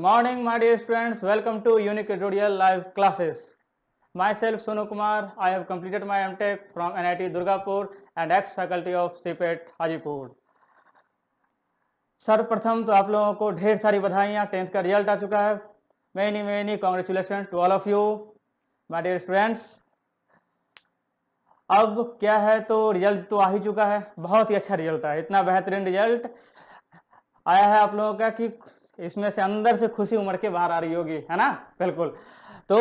Morning, my dear students. Welcome to Unique Tutorial live classes. Myself, Sonu Kumar. I have completed my MTech from NIT Durgapur and ex-faculty of CPET Hajipur. सर्वप्रथम तो आप लोगों को ढेर सारी बधाइयाँ, 10th का रिजल्ट आ चुका है. Many congratulations to all of you, my dear students. अब क्या है तो रिजल्ट तो आ ही चुका है. बहुत ही अच्छा रिजल्ट है. इतना बेहतरीन रिजल्ट आया है आप लोगों का कि इसमें से अंदर से खुशी उमड़ के बाहर आ रही होगी, है ना. बिल्कुल. तो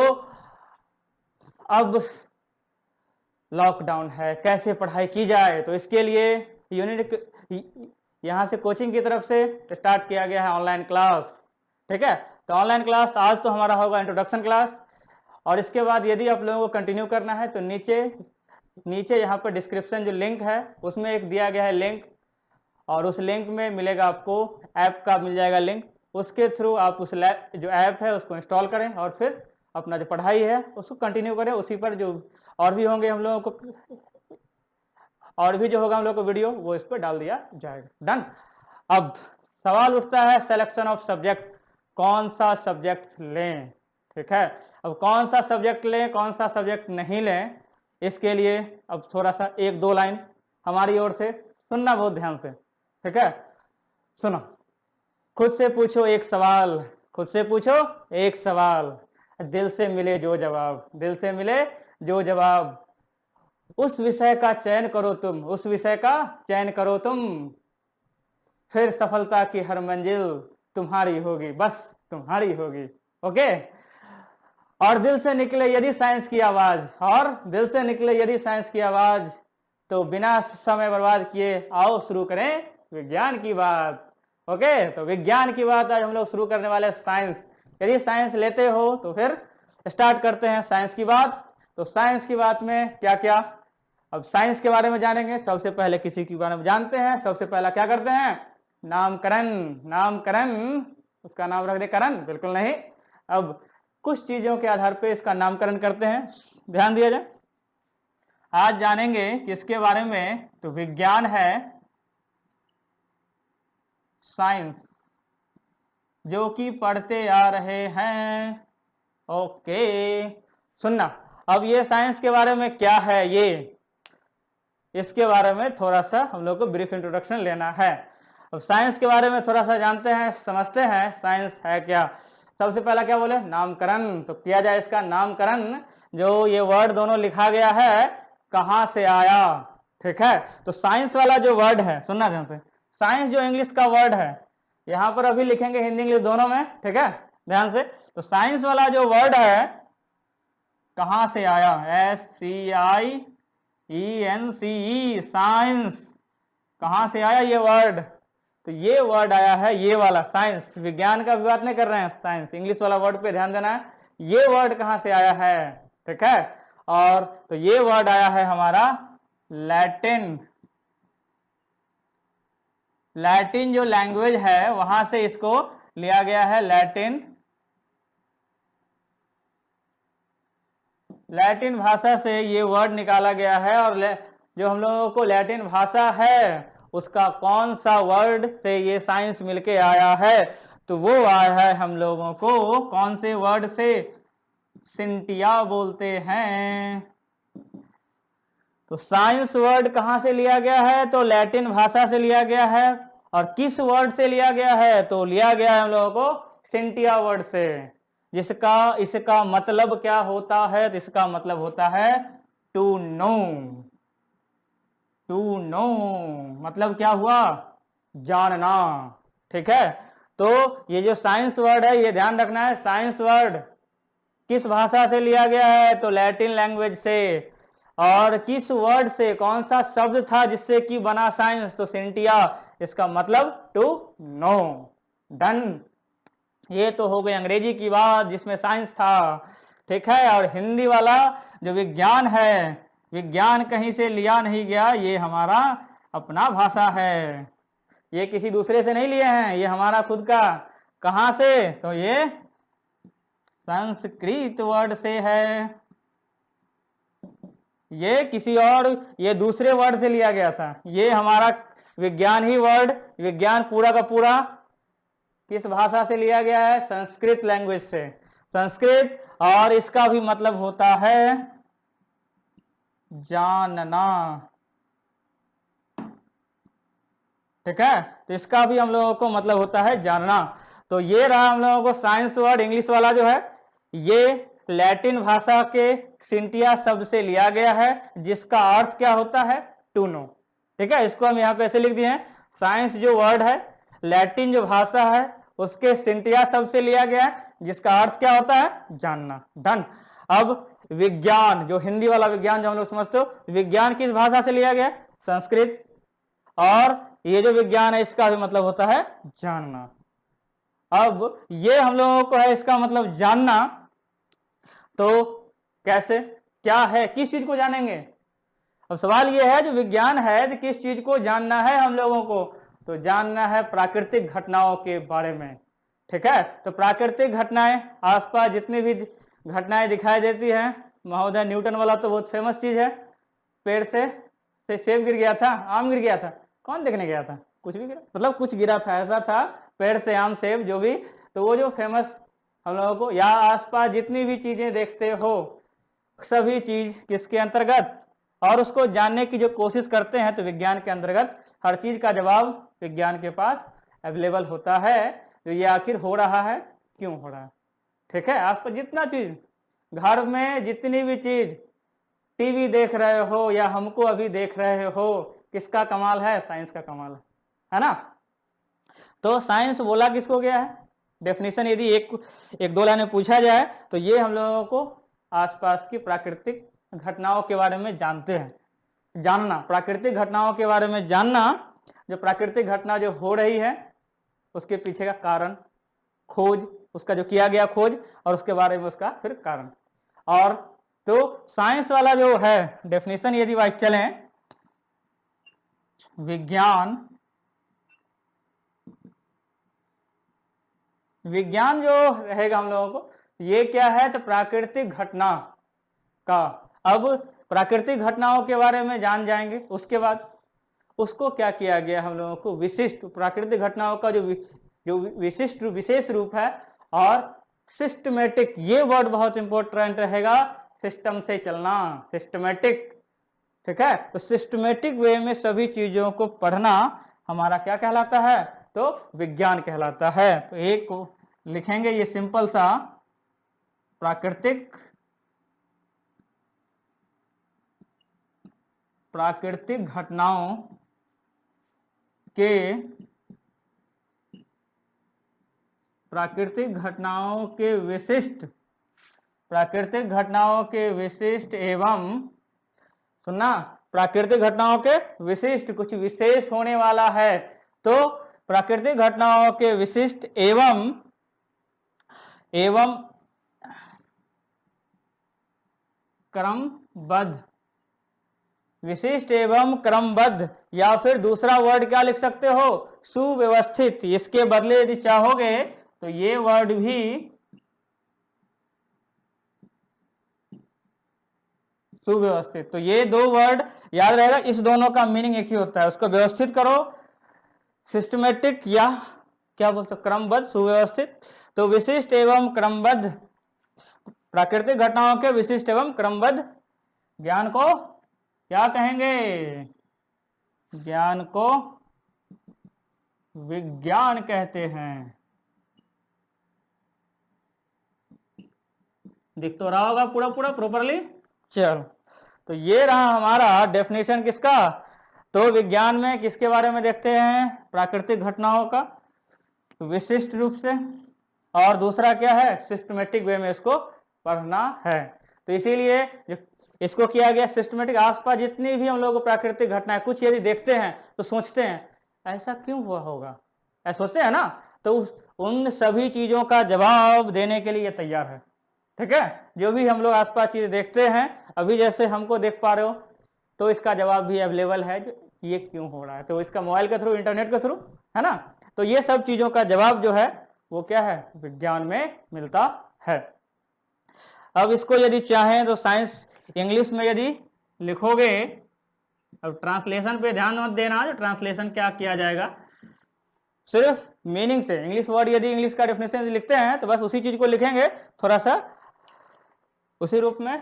अब लॉकडाउन है, कैसे पढ़ाई की जाए, तो इसके लिए यूनिट यहाँ से कोचिंग की तरफ से स्टार्ट किया गया है ऑनलाइन क्लास. ठीक है. तो ऑनलाइन क्लास आज तो हमारा होगा इंट्रोडक्शन क्लास, और इसके बाद यदि आप लोगों को कंटिन्यू करना है तो नीचे यहाँ पर डिस्क्रिप्शन जो लिंक है उसमें एक दिया गया है लिंक, और उस लिंक में मिलेगा आपको ऐप का मिल जाएगा लिंक. उसके थ्रू आप उस जो ऐप है उसको इंस्टॉल करें और फिर अपना जो पढ़ाई है उसको कंटिन्यू करें. उसी पर जो और भी होंगे हम लोगों को, और भी जो होगा हम लोग को वीडियो वो इस पर डाल दिया जाएगा. डन. अब सवाल उठता है सिलेक्शन ऑफ सब्जेक्ट, कौन सा सब्जेक्ट लें. ठीक है. अब कौन सा सब्जेक्ट लें, कौन सा सब्जेक्ट नहीं लें, इसके लिए अब थोड़ा सा 1-2 लाइन हमारी ओर से सुनना बहुत ध्यान से. ठीक है. सुनो. खुद से पूछो एक सवाल, खुद से पूछो एक सवाल, दिल से मिले जो जवाब, दिल से मिले जो जवाब. उस विषय का चयन करो तुम, उस विषय का चयन करो तुम, फिर सफलता की हर मंजिल तुम्हारी होगी, बस तुम्हारी होगी. ओके. और दिल से निकले यदि साइंस की आवाज, और दिल से निकले यदि साइंस की आवाज, तो बिना समय बर्बाद किए आओ शुरू करें विज्ञान की बात. ओके. तो विज्ञान की बात आज हम लोग शुरू करने वाले साइंस. यदि साइंस लेते हो तो फिर स्टार्ट करते हैं साइंस की बात. तो साइंस की बात में क्या क्या, अब साइंस के बारे में जानेंगे. सबसे पहले किसी के बारे में जानते हैं. सबसे पहला क्या करते हैं, नामकरण. नामकरण, उसका नाम रख दे करण, बिल्कुल नहीं. अब कुछ चीजों के आधार पे इसका नामकरण करते हैं. ध्यान दिया जाए. आज जानेंगे किसके बारे में, तो विज्ञान है, साइंस जो कि पढ़ते आ रहे हैं. ओके. सुनना. अब ये साइंस के बारे में क्या है, ये इसके बारे में थोड़ा सा हम लोग को ब्रीफ इंट्रोडक्शन लेना है. अब साइंस के बारे में थोड़ा सा जानते हैं, समझते हैं साइंस है क्या. सबसे पहला क्या बोले, नामकरण. तो किया जाए इसका नामकरण. जो ये वर्ड दोनों लिखा गया है कहां से आया. ठीक है. तो साइंस वाला जो वर्ड है, सुनना ध्यान से, साइंस जो इंग्लिश का वर्ड है, यहां पर अभी लिखेंगे हिंदी इंग्लिश दोनों में. ठीक है. ध्यान से. तो साइंस वाला जो वर्ड है कहां से आया, SCIENCE, साइंस. कहां से आया ये वर्ड, तो ये वर्ड आया है ये वाला साइंस. विज्ञान का भी बात नहीं कर रहे हैं, साइंस इंग्लिश वाला वर्ड पे ध्यान देना है. ये वर्ड कहां से आया है. ठीक है. और तो ये वर्ड आया है हमारा लैटिन. लैटिन जो लैंग्वेज है वहां से इसको लिया गया है. लैटिन भाषा से ये वर्ड निकाला गया है. और जो हम लोगों को लैटिन भाषा है उसका कौन सा वर्ड से ये साइंस मिलके आया है, तो वो आया है हम लोगों को कौन से वर्ड से, सिंटिया बोलते हैं. तो साइंस वर्ड कहां से लिया गया है, तो लैटिन भाषा से लिया गया है. और किस वर्ड से लिया गया है, तो लिया गया है हम लोगों को सिंटिया वर्ड से, इसका मतलब क्या होता है, तो इसका मतलब होता है टू नो. टू नो मतलब क्या हुआ, जानना. ठीक है. तो ये जो साइंस वर्ड है ये ध्यान रखना है. साइंस वर्ड किस भाषा से लिया गया है, तो लैटिन लैंग्वेज से. और किस वर्ड से, कौन सा शब्द था जिससे कि बना साइंस, तो सिंटिया. इसका मतलब टू नो. डन. ये तो हो गई अंग्रेजी की बात जिसमें साइंस था. ठीक है. और हिंदी वाला जो विज्ञान है, विज्ञान कहीं से लिया नहीं गया, ये हमारा अपना भाषा है. ये किसी दूसरे से नहीं लिए हैं, ये हमारा खुद का. कहां से, तो ये संस्कृत वर्ड से है. ये किसी और, ये दूसरे वर्ड से लिया गया था. ये हमारा विज्ञान ही वर्ड, विज्ञान पूरा का पूरा किस भाषा से लिया गया है? संस्कृत लैंग्वेज से, संस्कृत। और इसका भी मतलब होता है जानना, ठीक है। तो इसका भी हम लोगों को मतलब होता है जानना। तो ये रहा हम लोगों को साइंस वर्ड इंग्लिश वाला जो है, ये लैटिन भाषा के सिंटिया शब्द से लिया गया है, जिसका अर्थ क्या होता है? टू नो, ठीक है। इसको हम यहाँ पे ऐसे लिख दिए हैं, साइंस जो वर्ड है लैटिन जो भाषा है उसके सिंटिया शब्द से लिया गया है, जिसका अर्थ क्या होता है? जानना। डन। अब विज्ञान, जो हिंदी वाला विज्ञान जो हम लोग समझते हो, विज्ञान किस भाषा से लिया गया? संस्कृत। और ये जो विज्ञान है इसका भी मतलब होता है जानना। अब ये हम लोगों को है इसका मतलब जानना, तो कैसे, क्या है, किस चीज को जानेंगे? अब सवाल ये है जो विज्ञान है तो किस चीज को जानना है हम लोगों को? तो जानना है प्राकृतिक घटनाओं के बारे में, ठीक है। तो प्राकृतिक घटनाएं, आसपास जितनी भी घटनाएं दिखाई देती हैं, महोदय न्यूटन वाला तो बहुत फेमस चीज है, पेड़ से सेब गिर गया था, आम गिर गया था, कौन देखने गया था? कुछ भी गिरा, मतलब कुछ गिरा था, ऐसा था, पेड़ से आम सेब जो भी। तो वो जो फेमस हम लोगों को, या आसपास जितनी भी चीजें देखते हो सभी चीज किसके अंतर्गत? और उसको जानने की जो कोशिश करते हैं तो विज्ञान के अंतर्गत हर चीज का जवाब विज्ञान के पास अवेलेबल होता है। तो ये आखिर हो रहा है, क्यों हो रहा है, ठीक है। आसपास जितना चीज, घर में जितनी भी चीज, टीवी देख रहे हो या हमको अभी देख रहे हो, किसका कमाल है? साइंस का कमाल है ना। तो साइंस बोला किसको गया है? डेफिनेशन यदि एक दो लाइन में पूछा जाए तो ये हम लोगों को आसपास की प्राकृतिक घटनाओं के बारे में जानते हैं, जानना, प्राकृतिक घटनाओं के बारे में जानना, जो प्राकृतिक घटना जो हो रही है उसके पीछे का कारण, खोज, उसका जो किया गया खोज, और उसके बारे में उसका फिर कारण। और तो साइंस वाला जो है डेफिनेशन यदि वाइज चलें, विज्ञान, विज्ञान जो रहेगा हम लोगों को, ये क्या है? तो प्राकृतिक घटना का। अब प्राकृतिक घटनाओं के बारे में जान जाएंगे, उसके बाद उसको क्या किया गया हम लोगों को? विशिष्ट, प्राकृतिक घटनाओं का जो विशिष्ट विशेष रूप है, और सिस्टमेटिक, ये वर्ड बहुत इंपॉर्टेंट रहेगा, सिस्टम से चलना, सिस्टमेटिक, ठीक है। तो सिस्टमेटिक वे में सभी चीजों को पढ़ना हमारा क्या कहलाता है? तो विज्ञान कहलाता है। तो एक को लिखेंगे ये सिंपल सा, प्राकृतिक घटनाओं के, प्राकृतिक घटनाओं के विशिष्ट, प्राकृतिक घटनाओं के विशिष्ट एवं, सुनना, प्राकृतिक घटनाओं के विशिष्ट, कुछ विशेष होने वाला है, तो प्राकृतिक घटनाओं के विशिष्ट एवं क्रमबद्ध, विशिष्ट एवं क्रमबद्ध, या फिर दूसरा वर्ड क्या लिख सकते हो? सुव्यवस्थित। इसके बदले यदि चाहोगे तो ये वर्ड भी सुव्यवस्थित। तो ये दो वर्ड याद रहेगा, इस दोनों का मीनिंग एक ही होता है, उसको व्यवस्थित करो, सिस्टमेटिक, या क्या बोलते हो? क्रमबद्ध, सुव्यवस्थित। तो विशिष्ट एवं क्रमबद्ध, प्राकृतिक घटनाओं के विशिष्ट एवं क्रमबद्ध ज्ञान को क्या कहेंगे? ज्ञान को विज्ञान कहते हैं। दिख तो रहा होगा पूरा पूरा प्रॉपरली। चलो, तो ये रहा हमारा डेफिनेशन किसका? तो विज्ञान में किसके बारे में देखते हैं? प्राकृतिक घटनाओं का विशिष्ट रूप से, और दूसरा क्या है? सिस्टमेटिक वे में इसको पढ़ना है। तो इसीलिए इसको किया गया सिस्टमेटिक। आसपास जितनी भी हम लोग को प्राकृतिक घटनाएं कुछ यदि देखते हैं तो सोचते हैं ऐसा क्यों हुआ होगा, ऐसा सोचते हैं ना, तो उन सभी चीजों का जवाब देने के लिए तैयार है, ठीक है। जो भी हम लोग आसपास चीजें देखते हैं, अभी जैसे हमको देख पा रहे हो, तो इसका जवाब भी अवेलेबल है, ये क्यों हो रहा है, तो इसका मोबाइल के थ्रू, इंटरनेट के थ्रू, है ना। तो ये सब चीजों का जवाब जो है वो क्या है? विज्ञान में मिलता है। अब इसको यदि चाहें तो साइंस इंग्लिश में यदि लिखोगे, अब ट्रांसलेशन पे ध्यान मत देना, जो ट्रांसलेशन क्या किया जाएगा, सिर्फ मीनिंग से। इंग्लिश वर्ड यदि इंग्लिश का डेफिनेशन लिखते हैं तो बस उसी चीज को लिखेंगे थोड़ा सा उसी रूप में।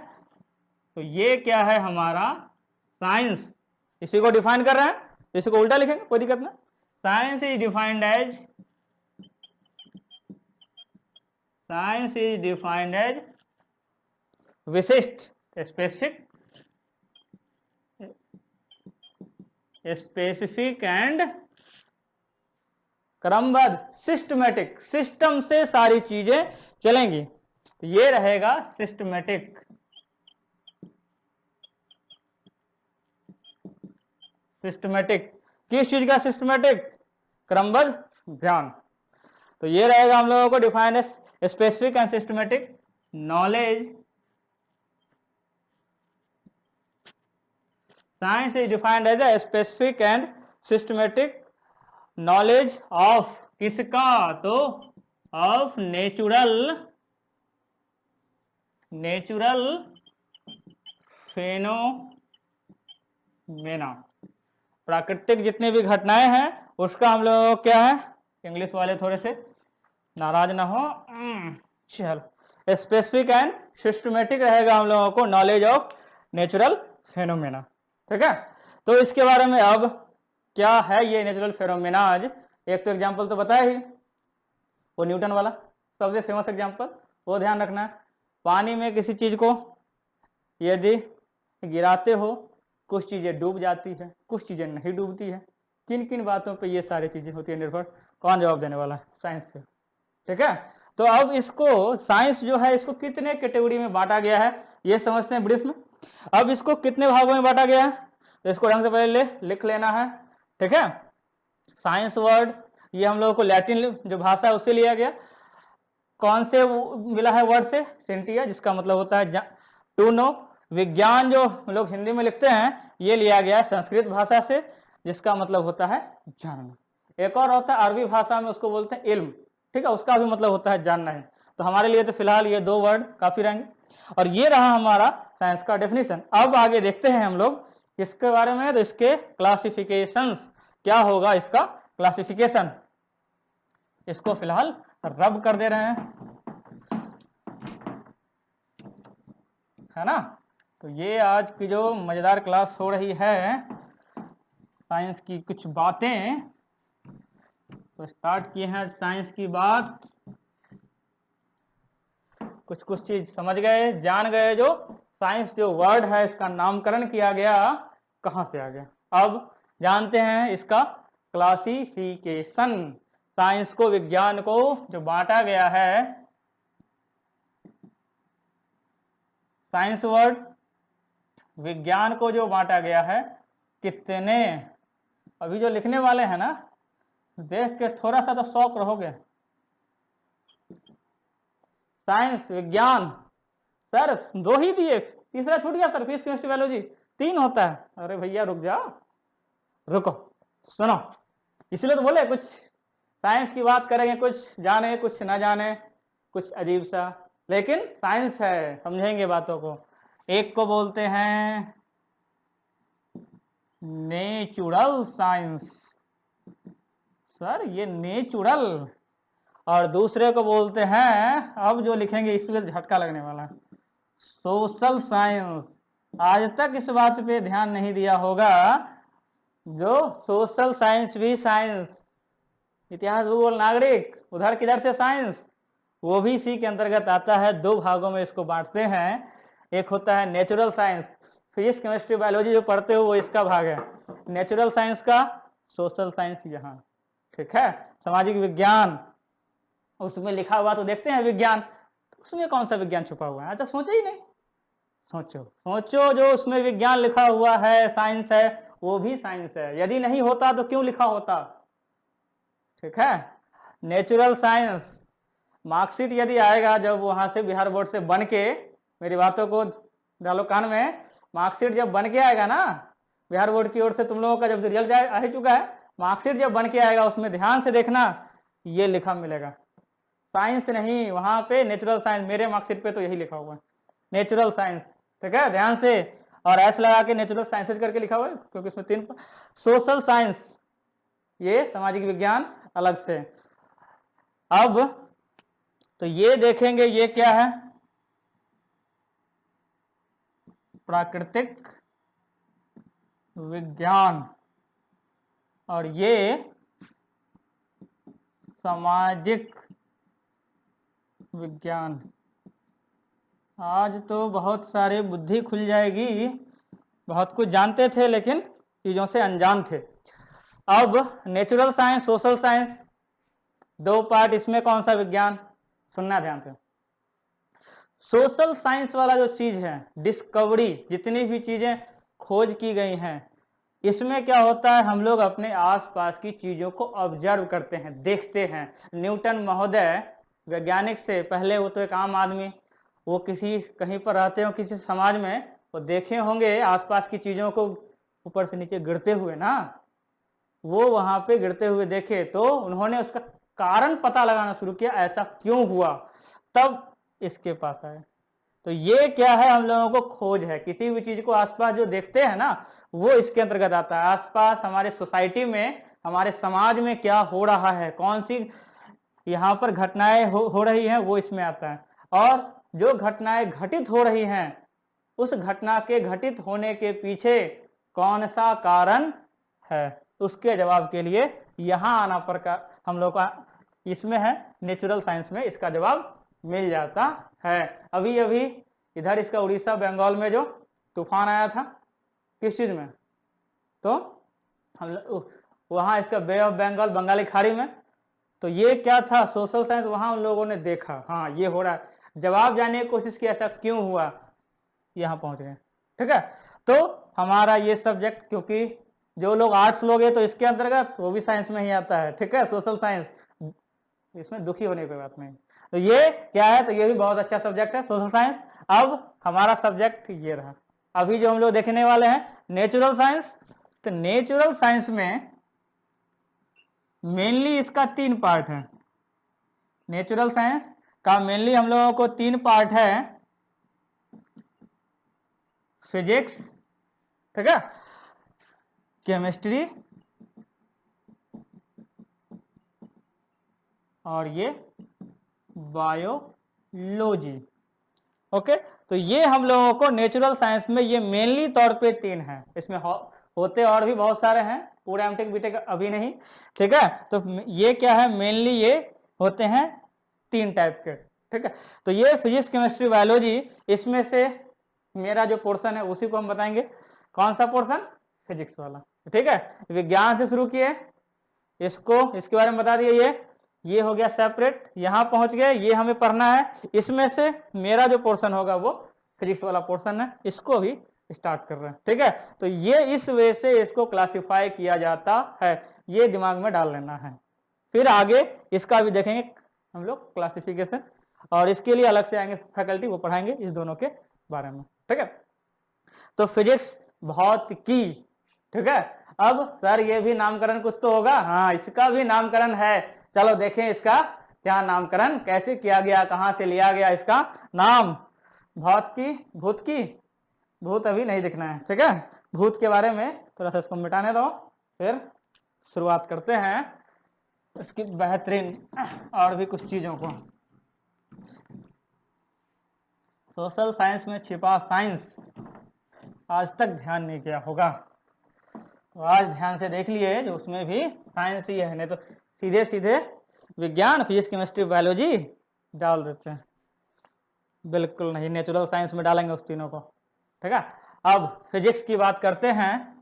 तो ये क्या है हमारा साइंस, इसी को डिफाइन कर रहे हैं, इसी को उल्टा लिखेंगे कोई दिक्कत नहीं। साइंस इज डिफाइंड एज विशिष्ट, स्पेसिफिक एंड क्रमबद्ध, सिस्टमेटिक, सिस्टम से सारी चीजें चलेंगी। तो ये रहेगा सिस्टमेटिक। सिस्टमेटिक किस चीज का सिस्टमेटिक? क्रमबद्ध ज्ञान। तो ये रहेगा हम लोगों को define as specific and systematic knowledge. Science is defined as a specific and systematic knowledge of किसका? तो ऑफ नेचुरल फेनोमेना, प्राकृतिक जितनी भी घटनाएं हैं उसका हम लोग क्या है, इंग्लिश वाले थोड़े से नाराज ना हो, चल स्पेसिफिक एंड सिस्टमेटिक रहेगा हम लोगों को नॉलेज ऑफ नेचुरल फेनोमेना। ठीक है, तो इसके बारे में अब क्या है ये नेचुरल फेनोमेना। आज एक तो एग्जांपल तो बताया ही, वो न्यूटन वाला सबसे फेमस एग्जांपल, वो ध्यान रखना है। पानी में किसी चीज को यदि गिराते हो कुछ चीजें डूब जाती है, कुछ चीजें नहीं डूबती है। किन किन बातों पे ये सारी चीजें होती है निर्भर? कौन जवाब देने वाला है? साइंस से। ठीक है, तो अब इसको साइंस जो है इसको कितने कैटेगरी में बांटा गया है ये समझते हैं ब्रीफ में। अब इसको कितने भागों में बांटा गया है तो इसको ढंग से पहले लिख लेना है। ठीक है, साइंस वर्ड ये हम लोगों को लैटिन जो भाषा है उससे लिया गया। कौन से मिला है वर्ड से? सेंटिया, जिसका मतलब होता है टू नो। विज्ञान जो लोग हिंदी में लिखते हैं ये लिया गया है संस्कृत भाषा से, जिसका मतलब होता है जानना। एक और होता है अरबी भाषा में, उसको बोलते हैं इल्म। ठीक है, उसका भी मतलब होता है जानना है। तो हमारे लिए तो फिलहाल ये दो वर्ड काफी रहेंगे। और ये रहा हमारा साइंस का डेफिनेशन। अब आगे देखते हैं हम लोग इसके बारे में। तो इसके क्लासिफिकेशन क्या होगा, इसका क्लासिफिकेशन, इसको फिलहाल रब कर दे रहे हैं, है ना। तो ये आज की जो मजेदार क्लास हो रही है साइंस की कुछ बातें, तो स्टार्ट किए हैं साइंस की बात। कुछ कुछ चीज समझ गए, जान गए। जो साइंस जो वर्ड है इसका नामकरण किया गया, कहां से आ गया। अब जानते हैं इसका क्लासिफिकेशन। साइंस को, विज्ञान को जो बांटा गया है, साइंस वर्ड विज्ञान को जो बांटा गया है कितने, अभी जो लिखने वाले हैं ना देख के थोड़ा सा तो शौक रहोगे। साइंस विज्ञान सर दो ही दिए, तीसरा छूट गया सर, फिजिक्स केमिस्ट्री बायोलॉजी 3 होता है। अरे भैया रुक जाओ, रुको सुनो, इसलिए तो बोले कुछ साइंस की बात करेंगे, कुछ जाने कुछ ना जाने, कुछ अजीब सा, लेकिन साइंस है, समझेंगे बातों को। एक को बोलते हैं नेचुरल साइंस, सर ये नेचुरल, और दूसरे को बोलते हैं, अब जो लिखेंगे इसमें झटका लगने वाला है, सोशल साइंस। आज तक इस बात पे ध्यान नहीं दिया होगा, जो सोशल साइंस भी साइंस, इतिहास भूगोल नागरिक उधर किधर से साइंस, वो भी इसी के अंतर्गत आता है। 2 भागों में इसको बांटते हैं। एक होता है natural science, physics chemistry biology जो पढ़ते हो वो इसका भाग है। नेचुरल साइंस का, सोशल साइंस यहाँ। ठीक है, सामाजिक विज्ञान उसमें लिखा हुआ तो देखते हैं विज्ञान, उसमें कौन सा विज्ञान छुपा हुआ है आज तक सोचा ही नहीं। सोचो जो उसमें विज्ञान लिखा हुआ है, साइंस है, वो भी साइंस है। यदि नहीं होता तो क्यों लिखा होता। ठीक है, नेचुरल साइंस मार्कशीट यदि आएगा जब वहां से बिहार बोर्ड से बन के, मेरी बातों को डालो कान में, मार्कशीट जब बन के आएगा ना बिहार बोर्ड की ओर से, तुम लोगों का जब रिजल्ट आ ही चुका है, मार्कशीट जब बन के आएगा उसमें ध्यान से देखना, ये लिखा मिलेगा साइंस नहीं, वहां पे नेचुरल साइंस। मेरे मार्कशीट पे तो यही लिखा हुआ है नेचुरल साइंस। ठीक है, ध्यान से, और ऐसे लगा के नेचुरल साइंसेज करके लिखा हुआ है, क्योंकि इसमें 3। सोशल साइंस ये सामाजिक विज्ञान, अलग से। अब तो ये देखेंगे ये क्या है, प्राकृतिक विज्ञान, और ये सामाजिक विज्ञान। आज तो बहुत सारे बुद्धि खुल जाएगी, बहुत कुछ जानते थे लेकिन चीजों से अनजान थे। अब नेचुरल साइंस, सोशल साइंस, दो पार्ट इसमें। कौन सा विज्ञान, सुनना ध्यान से। सोशल साइंस वाला जो चीज है, डिस्कवरी, जितनी भी चीजें खोज की गई हैं, इसमें क्या होता है, हम लोग अपने आसपास की चीजों को ऑब्जर्व करते हैं, देखते हैं। न्यूटन महोदय वैज्ञानिक से पहले, वो तो एक आम आदमी, वो किसी कहीं पर रहते हो किसी समाज में, वो देखे होंगे आसपास की चीजों को ऊपर से नीचे गिरते हुए ना, वो वहां पे गिरते हुए देखे तो उन्होंने उसका कारण पता लगाना शुरू किया, ऐसा क्यों हुआ, तब इसके पास आए। तो ये क्या है, हम लोगों को खोज है, किसी भी चीज को आसपास जो देखते हैं ना, वो इसके अंतर्गत आता है। आसपास हमारे सोसाइटी में, हमारे समाज में क्या हो रहा है, कौन सी यहाँ पर घटनाएं हो रही हैं, वो इसमें आता है। और जो घटनाएं घटित हो रही हैं, उस घटना के घटित होने के पीछे कौन सा कारण है, उसके जवाब के लिए यहाँ आना पर हम लोग का इसमें है, नेचुरल साइंस में इसका जवाब मिल जाता है। अभी अभी इधर इसका उड़ीसा बंगाल में जो तूफान आया था, किस चीज में, तो हम वहां इसका बे ऑफ बंगाल, बंगाली खाड़ी में, तो ये क्या था, सोशल साइंस, वहां उन लोगों ने देखा, हाँ ये हो रहा है, जवाब जानने की कोशिश की, ऐसा क्यों हुआ, यहां पहुंच गए। ठीक है, तो हमारा ये सब्जेक्ट, क्योंकि जो लोग आर्ट्स लोग हैं तो इसके अंतर्गत वो भी साइंस में ही आता है। ठीक है, सोशल साइंस, इसमें दुखी होने की बात नहीं। तो ये क्या है, तो ये भी बहुत अच्छा सब्जेक्ट है, सोशल साइंस। अब हमारा सब्जेक्ट ये रहा, अभी जो हम लोग देखने वाले हैं नेचुरल साइंस। तो नेचुरल साइंस में मेनली इसका 3 पार्ट है। नेचुरल साइंस का मेनली हम लोगों को 3 पार्ट है, फिजिक्स, ठीक है, केमिस्ट्री, और ये बायोलॉजी। ओके, तो ये हम लोगों को नेचुरल साइंस में ये मेनली तौर पे 3 है। इसमें होते और भी बहुत सारे हैं, पूरा एमटेक बीटेक अभी नहीं। ठीक है, तो ये क्या है, मेनली ये होते हैं 3 टाइप के। ठीक है, तो ये फिजिक्स, केमिस्ट्री, बायोलॉजी, इसमें से मेरा जो पोर्शन है उसी को हम बताएंगे। कौन सा पोर्शन, फिजिक्स वाला। ठीक है, विज्ञान से शुरू किए, इसको इसके बारे में बता दिए, ये हो गया सेपरेट, यहां पहुंच गए, ये हमें पढ़ना है। इसमें से मेरा जो पोर्शन होगा वो फिजिक्स वाला पोर्शन है, इसको भी स्टार्ट कर रहे हैं। ठीक है, तो ये इस वे से इसको क्लासिफाई किया जाता है, ये दिमाग में डाल लेना है। फिर आगे इसका भी देखेंगे हम लोग क्लासिफिकेशन, और इसके लिए अलग से आएंगे फैकल्टी, वो पढ़ाएंगे इस दोनों के बारे में। ठीक है, तो फिजिक्स बहुत की। ठीक है, अब सर ये भी नामकरण कुछ तो होगा, हाँ इसका भी नामकरण है। चलो देखें इसका क्या नामकरण कैसे किया गया, कहां से लिया गया इसका नाम। भौत की, भूत की, भूत अभी नहीं दिखना है। ठीक है, भूत के बारे में थोड़ा सा इसको मिटाने दो, फिर शुरुआत करते हैं इसकी बेहतरीन और भी कुछ चीजों को। सोशल साइंस में छिपा साइंस आज तक ध्यान नहीं किया होगा, तो आज ध्यान से देख लिए जो उसमें भी साइंस ही है, नहीं तो सीधे सीधे विज्ञान, फिजिक्स, केमिस्ट्री, बायोलॉजी डाल देते हैं। बिल्कुल नहीं, नेचुरल साइंस में डालेंगे उस तीनों को। ठीक है, अब फिजिक्स की बात करते हैं।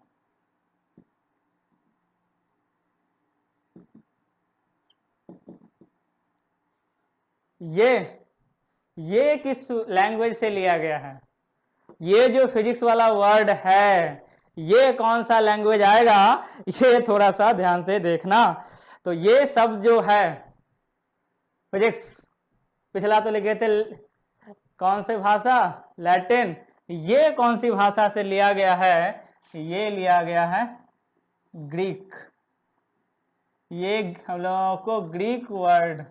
ये किस लैंग्वेज से लिया गया है, ये जो फिजिक्स वाला वर्ड है, ये कौन सा लैंग्वेज आएगा, ये थोड़ा सा ध्यान से देखना। तो ये सब जो है फिजिक्स, पिछला तो लिखे थे कौन से भाषा, लैटिन, ये कौन सी भाषा से लिया गया है, ये लिया गया है ग्रीक। ये हम लोगों को ग्रीक वर्ड,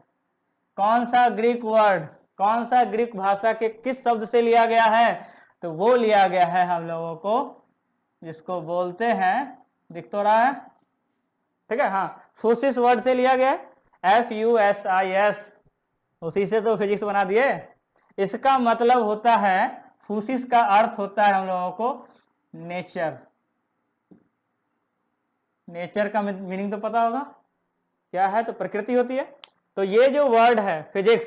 कौन सा ग्रीक वर्ड, कौन सा ग्रीक भाषा के किस शब्द से लिया गया है, तो वो लिया गया है हम लोगों को, जिसको बोलते हैं, दिख तो रहा है, ठीक है, हाँ, फूसिस वर्ड से लिया गया है, FUSIS, उसी से तो फिजिक्स बना दिए। इसका मतलब होता है, फूसिस का अर्थ होता है हम लोगों को नेचर। नेचर का मीनिंग तो पता होगा क्या है, तो प्रकृति होती है। तो ये जो वर्ड है फिजिक्स,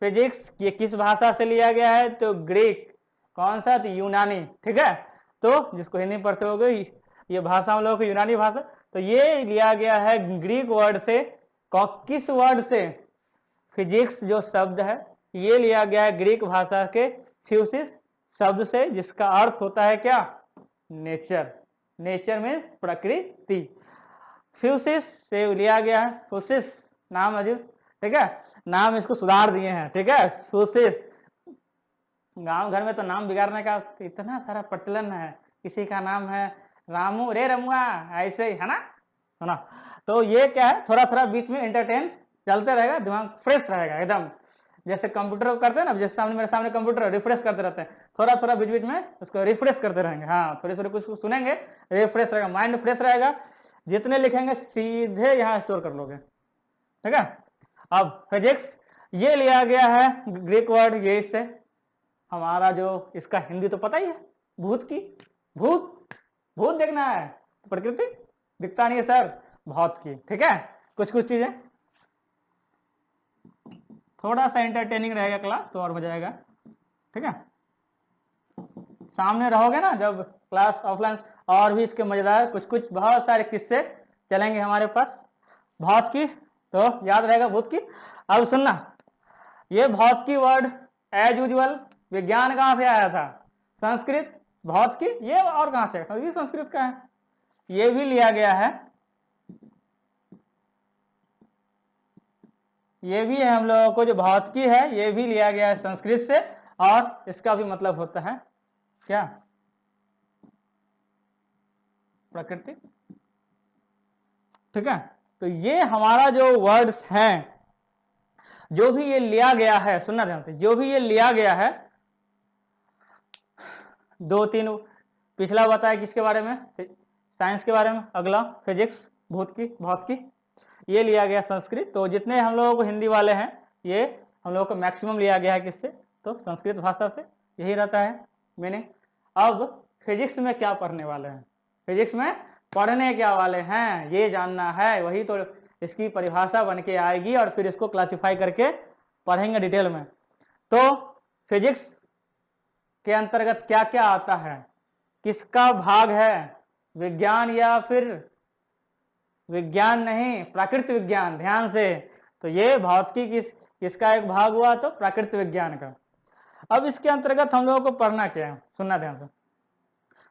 फिजिक्स ये किस भाषा से लिया गया है, तो ग्रीक। कौन सा, तो यूनानी, ठीक है। तो जिसको हिंदी पढ़ते हो गए, ये भाषा हम लोगों को यूनानी भाषा, तो ये लिया गया है ग्रीक वर्ड से। किस वर्ड से, फिजिक्स जो शब्द है ये लिया गया है ग्रीक भाषा के फ्यूसिस शब्द से, जिसका अर्थ होता है क्या, नेचर। नेचर में प्रकृति। फ्यूसिस से लिया गया है, फ्यूसिस नाम अजीब, ठीक है, नाम इसको सुधार दिए हैं, ठीक है, फ्यूसिस। गांव घर में तो नाम बिगाड़ने का इतना सारा प्रचलन है, किसी का नाम है रामू, रे रमुआ, ऐसे ही है ना, सुना। तो ये क्या है, थोड़ा थोड़ा बीच में एंटरटेन चलते रहेगा, दिमाग फ्रेश रहेगा एकदम। जैसे कंप्यूटर करते हैं ना, जैसे सामने मेरे सामने कंप्यूटर रिफ्रेश करते रहते हैं, थोड़ा थोड़ा बीच बीच में उसको रिफ्रेश करते रहेंगे। हाँ, थोड़ी थोड़ी कुछ सुनेंगे, रिफ्रेश रहेगा, माइंड फ्रेश रहेगा। जितने लिखेंगे सीधे यहाँ स्टोर कर लोगे, ठीक है। अब फिजिक्स ये लिया गया है ग्रीक वर्ड, ये इससे हमारा जो इसका हिंदी तो पता ही है, भूत की, भूत, भूत देखना है, प्रकृति दिखता नहीं है सर, भौत की, ठीक है। कुछ कुछ चीजें, थोड़ा सा एंटरटेनिंग रहेगा क्लास तो और हो जाएगा, ठीक है। सामने रहोगे ना जब क्लास ऑफलाइन, और भी इसके मजेदार कुछ कुछ बहुत सारे किस्से चलेंगे हमारे पास भौत की, तो याद रहेगा भूत की। अब सुनना, ये भौत की वर्ड एज यूजुअल विज्ञान कहां से आया था, संस्कृत। भौत की ये और कहां से, ये संस्कृत का है, ये भी लिया गया है, ये भी है हम लोगों को जो भौत की है, ये भी लिया गया है संस्कृत से, और इसका भी मतलब होता है क्या, प्रकृति, ठीक है। तो ये हमारा जो वर्ड्स हैं, जो भी ये लिया गया है, सुनना ध्यान से, जो भी ये लिया गया है, दो तीन पिछला बताया किसके बारे में, साइंस के बारे में, अगला फिजिक्स, भूत की, भौत की, ये लिया गया संस्कृत। तो जितने हम लोगों को हिंदी वाले हैं, ये हम लोगों को मैक्सिमम लिया गया है किससे, तो संस्कृत भाषा से, यही रहता है मीनिंग। अब फिजिक्स में क्या पढ़ने वाले हैं, फिजिक्स में पढ़ने क्या वाले हैं ये जानना है, वही तो इसकी परिभाषा बन के आएगी, और फिर इसको क्लासिफाई करके पढ़ेंगे डिटेल में। तो फिजिक्स के अंतर्गत क्या क्या आता है, किसका भाग है, विज्ञान या फिर विज्ञान नहीं, प्राकृतिक विज्ञान, ध्यान से। तो ये भौतिकी किसका एक भाग हुआ, तो प्राकृतिक विज्ञान का। अब इसके अंतर्गत हम लोगों को पढ़ना क्या है, सुनना ध्यान से।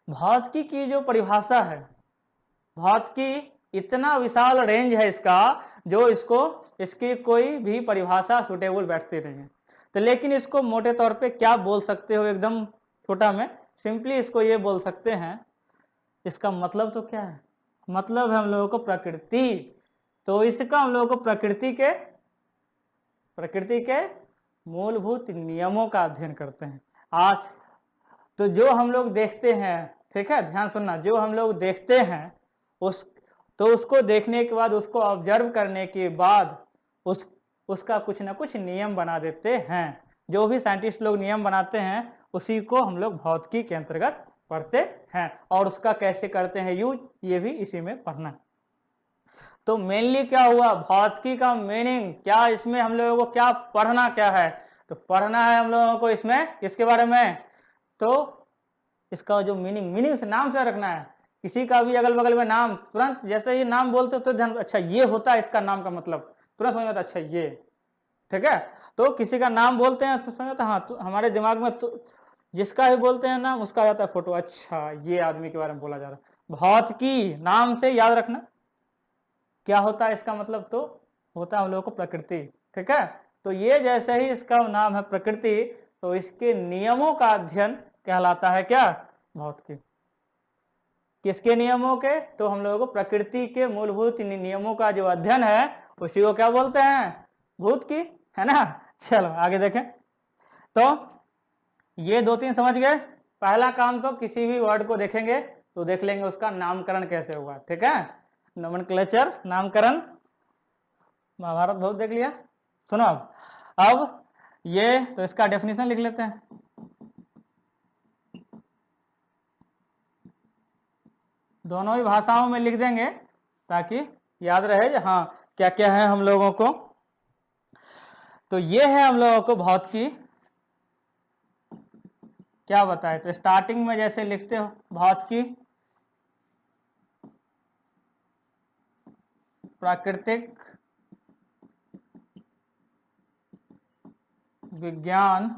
भौतिकी की जो परिभाषा है, भौतिकी इतना विशाल रेंज है इसका, जो इसकी कोई भी परिभाषा सुटेबल बैठती नहीं है। तो लेकिन इसको मोटे तौर पे क्या बोल सकते हो, एकदम छोटा में सिंपली इसको ये बोल सकते हैं, इसका मतलब तो क्या है, मतलब है हम लोगों को प्रकृति। तो इसका हम लोगों को प्रकृति के मूलभूत नियमों का अध्ययन करते हैं आज। तो जो हम लोग देखते हैं, ठीक है, ध्यान सुनना, जो हम लोग देखते हैं उसको देखने के बाद, उसको ऑब्जर्व करने के बाद उसका कुछ ना कुछ नियम बना देते हैं। जो भी साइंटिस्ट लोग नियम बनाते हैं, उसी को हम लोग भौतिकी के अंतर्गत पढ़ते हैं, और उसका कैसे करते हैं यूज, ये भी इसी में पढ़ना। तो मेनली क्या हुआ, भौतिकी का मीनिंग क्या, इसमें हम लोगों को क्या पढ़ना क्या है, तो पढ़ना है हम लोगों को इसमें किसके बारे में, तो इसका जो मीनिंग से नाम से रखना है। किसी का भी अगल बगल में नाम, तुरंत जैसे ही नाम बोलते तो ध्यान, अच्छा ये होता है इसका नाम का मतलब, तुरंत समझ में आता, अच्छा ये, ठीक है। तो किसी का नाम बोलते हैं तो समझ आता, हाँ, तो हमारे दिमाग में तो जिसका ही बोलते हैं नाम, उसका जाता है फोटो, अच्छा ये आदमी के बारे में बोला जा रहा है। भौतिकी नाम से याद रखना क्या होता है इसका मतलब, तो होता है हम लोगों को प्रकृति, ठीक है। तो ये जैसे ही इसका नाम है प्रकृति, तो इसके नियमों का अध्ययन कहलाता है क्या, भौतिकी। किसके नियमों के, तो हम लोगों को प्रकृति के मूलभूत नियमों का जो अध्ययन है, उसी को क्या बोलते हैं, भूत की, है ना। चलो आगे देखें। तो ये दो तीन समझ गए। पहला काम तो किसी भी वर्ड को देखेंगे तो देख लेंगे उसका नामकरण कैसे हुआ, ठीक है। नोमेनक्लेचर, नामकरण, महाभारत बहुत देख लिया। सुनो अब ये तो इसका डेफिनेशन लिख लेते हैं। दोनों ही भाषाओं में लिख देंगे ताकि याद रहे हाँ क्या क्या है हम लोगों को। तो ये है हम लोगों को भौतिकी क्या बताए। तो स्टार्टिंग में जैसे लिखते हो भौतिकी, प्राकृतिक विज्ञान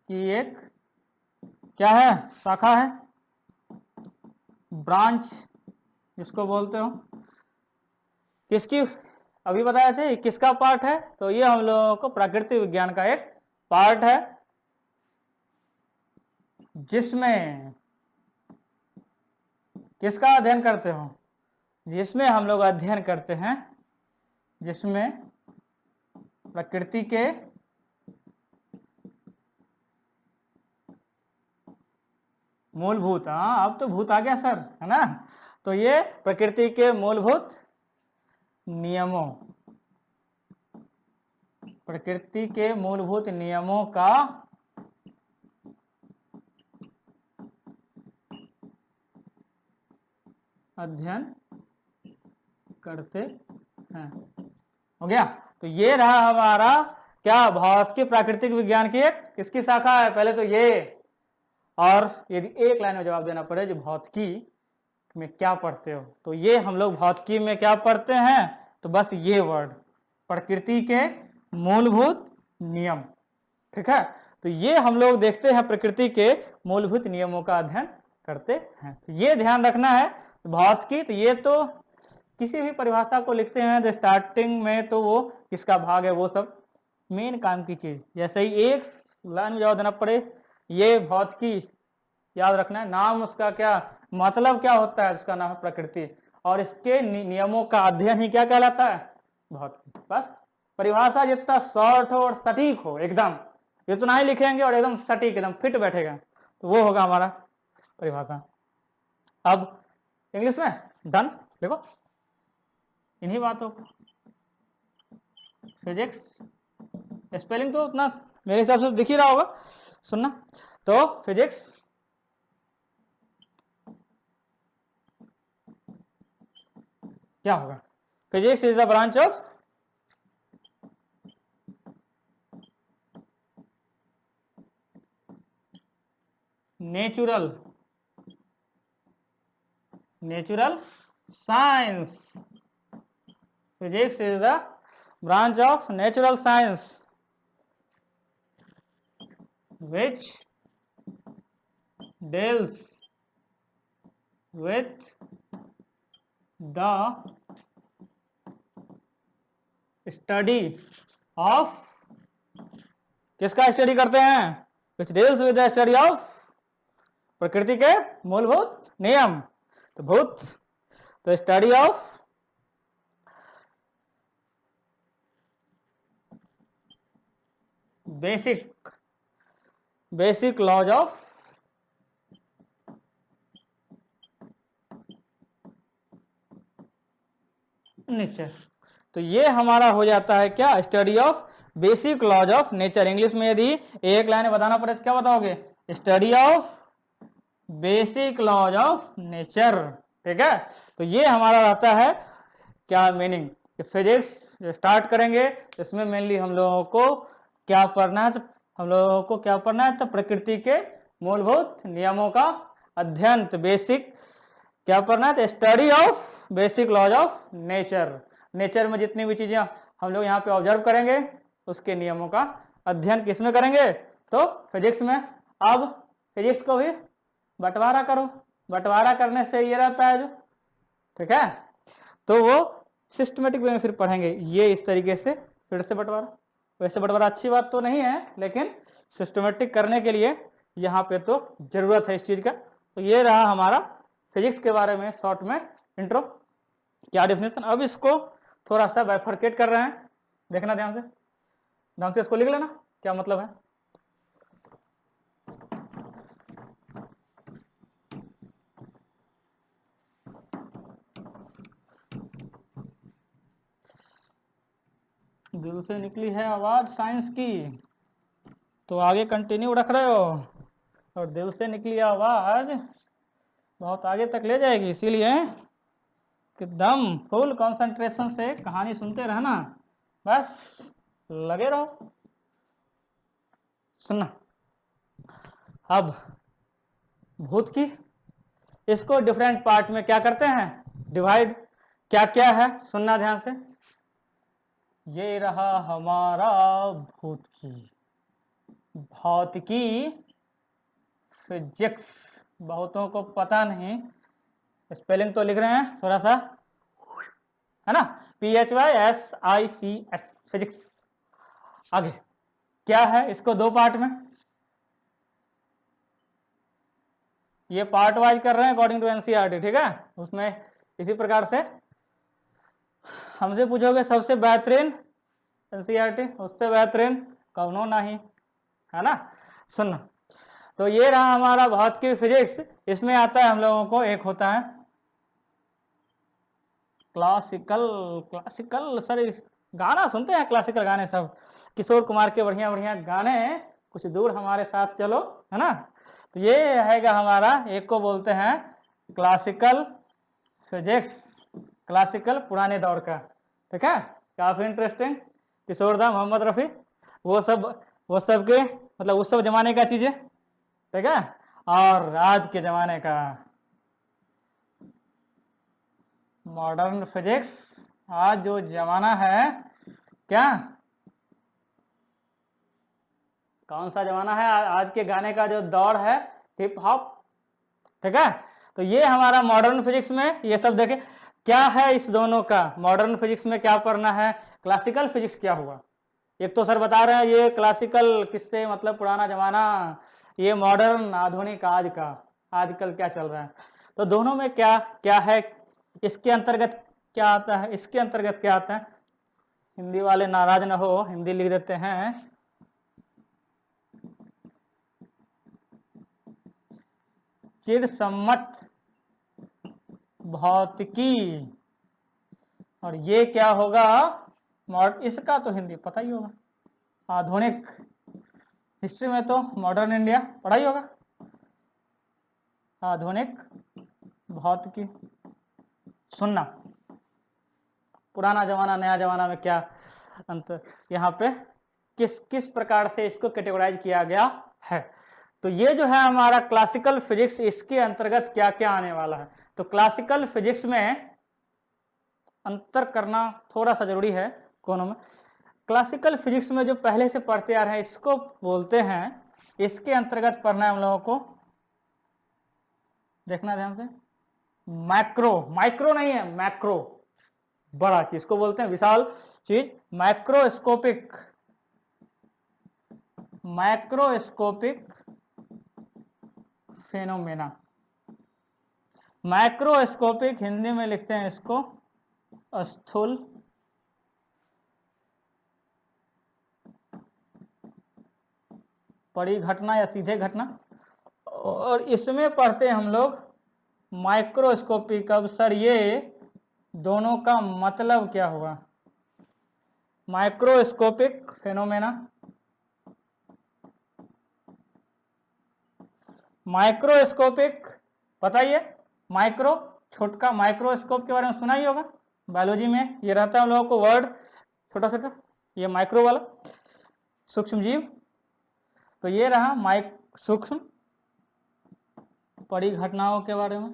की एक क्या है, शाखा है, ब्रांच जिसको बोलते हो। किसकी, अभी बताया थे किसका पार्ट है, तो ये हम लोगों को प्राकृतिक विज्ञान का एक पार्ट है, जिसमें किसका अध्ययन करते हो, जिसमें हम लोग अध्ययन करते हैं, जिसमें प्रकृति के मूलभूत, हाँ अब तो भूत आ गया सर, है ना। तो ये प्रकृति के मूलभूत नियमों, प्रकृति के मूलभूत नियमों का अध्ययन करते हैं। हो गया। तो ये रहा हमारा क्या, भौतिकी प्राकृतिक विज्ञान की एक किसकी शाखा है, पहले तो ये। और यदि एक लाइन में जवाब देना पड़े जो भौतिकी में क्या पढ़ते हो, तो ये हम लोग भौतिकी में क्या पढ़ते हैं, तो बस ये वर्ड, प्रकृति के मूलभूत नियम। ठीक है, तो ये हम लोग देखते हैं प्रकृति के मूलभूत नियमों का अध्ययन करते हैं। तो ये ध्यान रखना है भौतिकी। तो ये तो किसी भी परिभाषा को लिखते हैं तो स्टार्टिंग में तो वो किसका भाग है, वो सब मेन काम की चीज। जैसे ही एक लाइन में जवाब देना पड़े, ये भौतिकी याद रखना है, नाम उसका क्या, मतलब क्या होता है, उसका नाम है प्रकृति, और इसके नियमों का अध्ययन ही क्या कहलाता है, भौतिकी। बस परिभाषा जितना शॉर्ट हो और सटीक हो, एकदम इतना ही लिखेंगे और एकदम सटीक एकदम फिट बैठेगा, तो वो होगा हमारा परिभाषा। अब इंग्लिश में डन, देखो इन्हीं बातों को, फिजिक्स स्पेलिंग तो उतना मेरे हिसाब से दिख ही रहा होगा, सुनना। तो फिजिक्स क्या होगा, physics is the branch of natural science. Physics is the branch of natural science which deals with the study of, किसका स्टडी करते हैं, which deals with the study of प्रकृति के मूलभूत नियम। तो भूत तो study of basic laws of nature. तो ये हमारा हो जाता है क्या, study of basic laws of nature. English में यदि एक लाइन बताना पड़े तो क्या बताओगे, study of basic laws of nature. ठीक है, तो ये हमारा रहता है क्या मीनिंग। फिजिक्स स्टार्ट करेंगे तो इसमें मेनली हम लोगों को क्या पढ़ना है, तो हम लोगों को क्या पढ़ना है, तो प्रकृति के मूलभूत नियमों का अध्ययन, तो बेसिक क्या पढ़ना है, तो study of basic laws of nature. Nature में जितनी भी चीजें हम लोग यहाँ पे ऑब्जर्व करेंगे उसके नियमों का अध्ययन किसमें करेंगे, तो फिजिक्स में। अब फिजिक्स को भी बंटवारा करो, बंटवारा करने से ये रहता है जो, ठीक है, तो वो सिस्टमेटिक वे में फिर पढ़ेंगे ये इस तरीके से, फिर से बंटवारा। वैसे बंटवारा अच्छी बात तो नहीं है, लेकिन सिस्टमेटिक करने के लिए यहाँ पे तो जरूरत है इस चीज का। तो ये रहा हमारा फिजिक्स के बारे में शॉर्ट में इंट्रो, क्या डेफिनेशन। अब इसको थोड़ा सा बाइफरकेट कर रहे हैं, देखना ध्यान से इसको लिख लेना क्या मतलब है। दिल से निकली है आवाज साइंस की, तो आगे कंटिन्यू रख रहे हो, और दिल से निकली आवाज बहुत आगे तक ले जाएगी, इसीलिए एकदम फुल कंसंट्रेशन से कहानी सुनते रहना, बस लगे रहो सुनना। अब भूत की, इसको डिफरेंट पार्ट में क्या करते हैं, डिवाइड। क्या क्या है सुनना ध्यान से। ये रहा हमारा भूत की, भौतिकी, फिजिक्स, बहुतों को पता नहीं, स्पेलिंग तो लिख रहे हैं थोड़ा सा, है ना, PHYSICS, फिजिक्स। आगे क्या है, इसको दो पार्ट में, ये पार्ट वाइज कर रहे हैं अकॉर्डिंग टू एनसीईआरटी, ठीक है। उसमें इसी प्रकार से हमसे पूछोगे सबसे बेहतरीन एनसीईआरटी, उससे बेहतरीन कौनो नहीं, है ना। सुनना, तो ये रहा हमारा भौतिकी फिजिक्स। इसमें आता है हम लोगों को, एक होता है क्लासिकल सर, गाना सुनते हैं, क्लासिकल गाने सब, किशोर कुमार के बढ़िया बढ़िया गाने, कुछ दूर हमारे साथ चलो, है ना। तो ये है हमारा, एक को बोलते हैं क्लासिकल फिजिक्स, क्लासिकल पुराने दौर का, ठीक है, काफी इंटरेस्टिंग। किशोरदा, मोहम्मद रफी, वो सब के मतलब उस सब जमाने का चीजें, ठीक है, और आज के जमाने का मॉडर्न फिजिक्स। आज जो जमाना है, क्या कौन सा जमाना है, आज के गाने का जो दौर है, हिप हॉप, ठीक है। तो ये हमारा मॉडर्न फिजिक्स में ये सब देखे क्या है, इस दोनों का मॉडर्न फिजिक्स में क्या पढ़ना है, क्लासिकल फिजिक्स क्या हुआ। एक तो सर बता रहे हैं ये क्लासिकल किससे मतलब पुराना जमाना, ये मॉडर्न आधुनिक आज का, आजकल क्या चल रहा है। तो दोनों में क्या क्या है, इसके अंतर्गत क्या आता है, इसके अंतर्गत क्या आता है। हिंदी वाले नाराज ना हो, हिंदी लिख देते हैं, चिरसम्मत भौतिकी, और ये क्या होगा, इसका तो हिंदी पता ही होगा, आधुनिक, हिस्ट्री में तो मॉडर्न इंडिया पढ़ा ही होगा, आधुनिक भौतिकी। सुनना, पुराना जमाना नया जमाना में क्या अंतर, यहाँ पे किस किस प्रकार से इसको कैटेगराइज किया गया है। तो ये जो है हमारा क्लासिकल फिजिक्स, इसके अंतर्गत क्या क्या आने वाला है। तो क्लासिकल फिजिक्स में अंतर करना थोड़ा सा जरूरी है कोनों में। क्लासिकल फिजिक्स में जो पहले से पढ़ते आ रहे हैं, इसको बोलते हैं, इसके अंतर्गत पढ़ना है हम लोगों को, देखना ध्यान से, मैक्रो, माइक्रो नहीं है, मैक्रो, बड़ा चीज, इसको बोलते हैं विशाल चीज, macroscopic, macroscopic phenomena. Macroscopic Hindi में लिखते हैं इसको स्थूल, बड़ी घटना या सीधे घटना, और इसमें पढ़ते हैं हम लोग माइक्रोस्कोपिक। अब सर ये दोनों का मतलब क्या हुआ, माइक्रोस्कोपिक फेनोमेना, माइक्रोस्कोपिक बताइए, माइक्रो छोटका, माइक्रोस्कोप के बारे में सुना ही होगा, बायोलॉजी में ये रहता है हम लोगों को वर्ड, छोटा छोटा, ये माइक्रो वाला सूक्ष्म जीव। तो ये रहा सूक्ष्म, बड़ी घटनाओं के बारे में,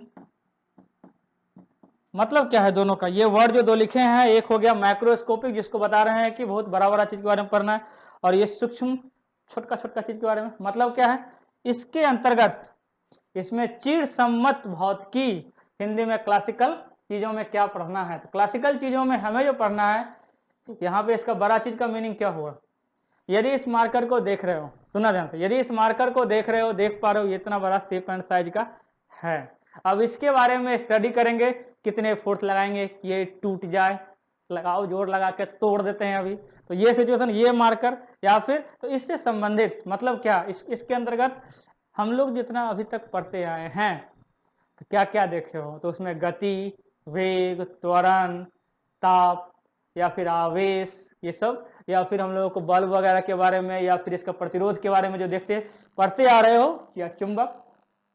मतलब क्या है दोनों का, ये वर्ड जो दो लिखे हैं, एक हो गया मैक्रोस्कोपिक जिसको बता रहे हैं कि बहुत बड़ा बड़ा चीज के बारे में पढ़ना है, और ये सूक्ष्म छोटका छोटका चीज के बारे में, मतलब क्या है, इसके अंतर्गत इसमें चिरसम्मत भौतिकी, हिंदी में क्लासिकल चीजों में क्या पढ़ना है। तो क्लासिकल चीजों में हमें जो पढ़ना है, यहाँ पे इसका बड़ा चीज का मीनिंग क्या हुआ। यदि इस मार्कर को देख रहे हो, सुना ध्यान से, यदि इस मार्कर को देख रहे हो, देख पा रहे हो, इतना बड़ा शेप एंड साइज का है। अब इसके बारे में स्टडी करेंगे, कितने फोर्स लगाएंगे ये टूट जाए, लगाओ जोर लगा के तोड़ देते हैं अभी, तो ये सिचुएशन, ये मार्कर, या फिर तो इससे संबंधित मतलब क्या, इसके अंतर्गत हम लोग जितना अभी तक पढ़ते आए हैं, तो क्या क्या देखे हो, तो उसमें गति, वेग, त्वरण, ताप या फिर आवेश, ये सब या फिर हम लोगों को बल्ब वगैरह के बारे में या फिर इसका प्रतिरोध के बारे में जो देखते पढ़ते आ रहे हो, या चुंबक,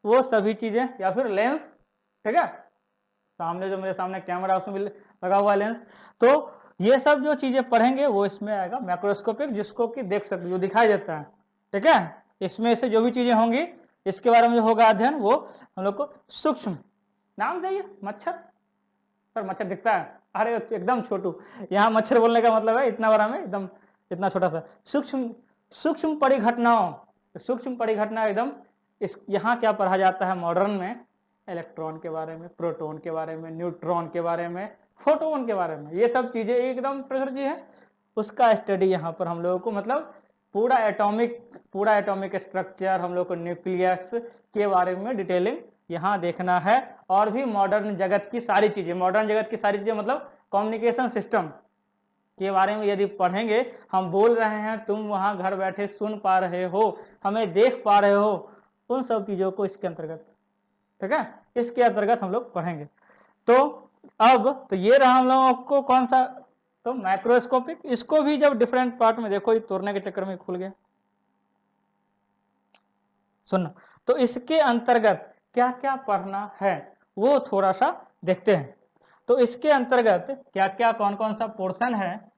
वो सभी चीजें, या फिर लेंस, ठीक है, सामने जो मेरे सामने कैमरा उसमें भी लगा हुआ लेंस, तो ये सब जो चीजें पढ़ेंगे वो इसमें आएगा मैक्रोस्कोपिक, जिसको कि देख सकते जो दिखाई देता है, ठीक है। इसमें से जो भी चीजें होंगी इसके बारे में जो होगा अध्ययन, वो हम लोग को सूक्ष्म, नाम चाहिए मच्छर, सर मच्छर दिखता है, अरे एकदम छोटू, यहाँ मच्छर बोलने का मतलब है इतना बड़ा में एकदम इतना छोटा सा, सूक्ष्म परिघटनाओं, सूक्ष्म परिघटना एकदम इस यहाँ क्या पढ़ा जाता है मॉडर्न में, इलेक्ट्रॉन के बारे में, प्रोटॉन के बारे में, न्यूट्रॉन के बारे में, फोटोन के बारे में, ये सब चीजें एकदम प्रेशर जी है, उसका स्टडी यहाँ पर हम लोगों को, मतलब पूरा एटॉमिक स्ट्रक्चर, हम लोग को न्यूक्लियस के बारे में डिटेलिंग यहाँ देखना है। और भी मॉडर्न जगत की सारी चीजें, मतलब कम्युनिकेशन सिस्टम के बारे में यदि पढ़ेंगे, हम बोल रहे हैं, तुम वहां घर बैठे सुन पा रहे हो, हमें देख पा रहे हो, उन सब चीजों को इसके अंतर्गत, ठीक है, इसके अंतर्गत हम लोग पढ़ेंगे। तो अब तो ये रहा हम लोगों को कौन सा, तो माइक्रोस्कोपिक। इसको भी जब डिफरेंट पार्ट में देखो, ये तोड़ने के चक्कर में खुल गया, सुनना, तो इसके अंतर्गत क्या क्या पढ़ना है वो थोड़ा सा देखते हैं। तो इसके अंतर्गत क्या क्या कौन कौन सा पोर्शन है।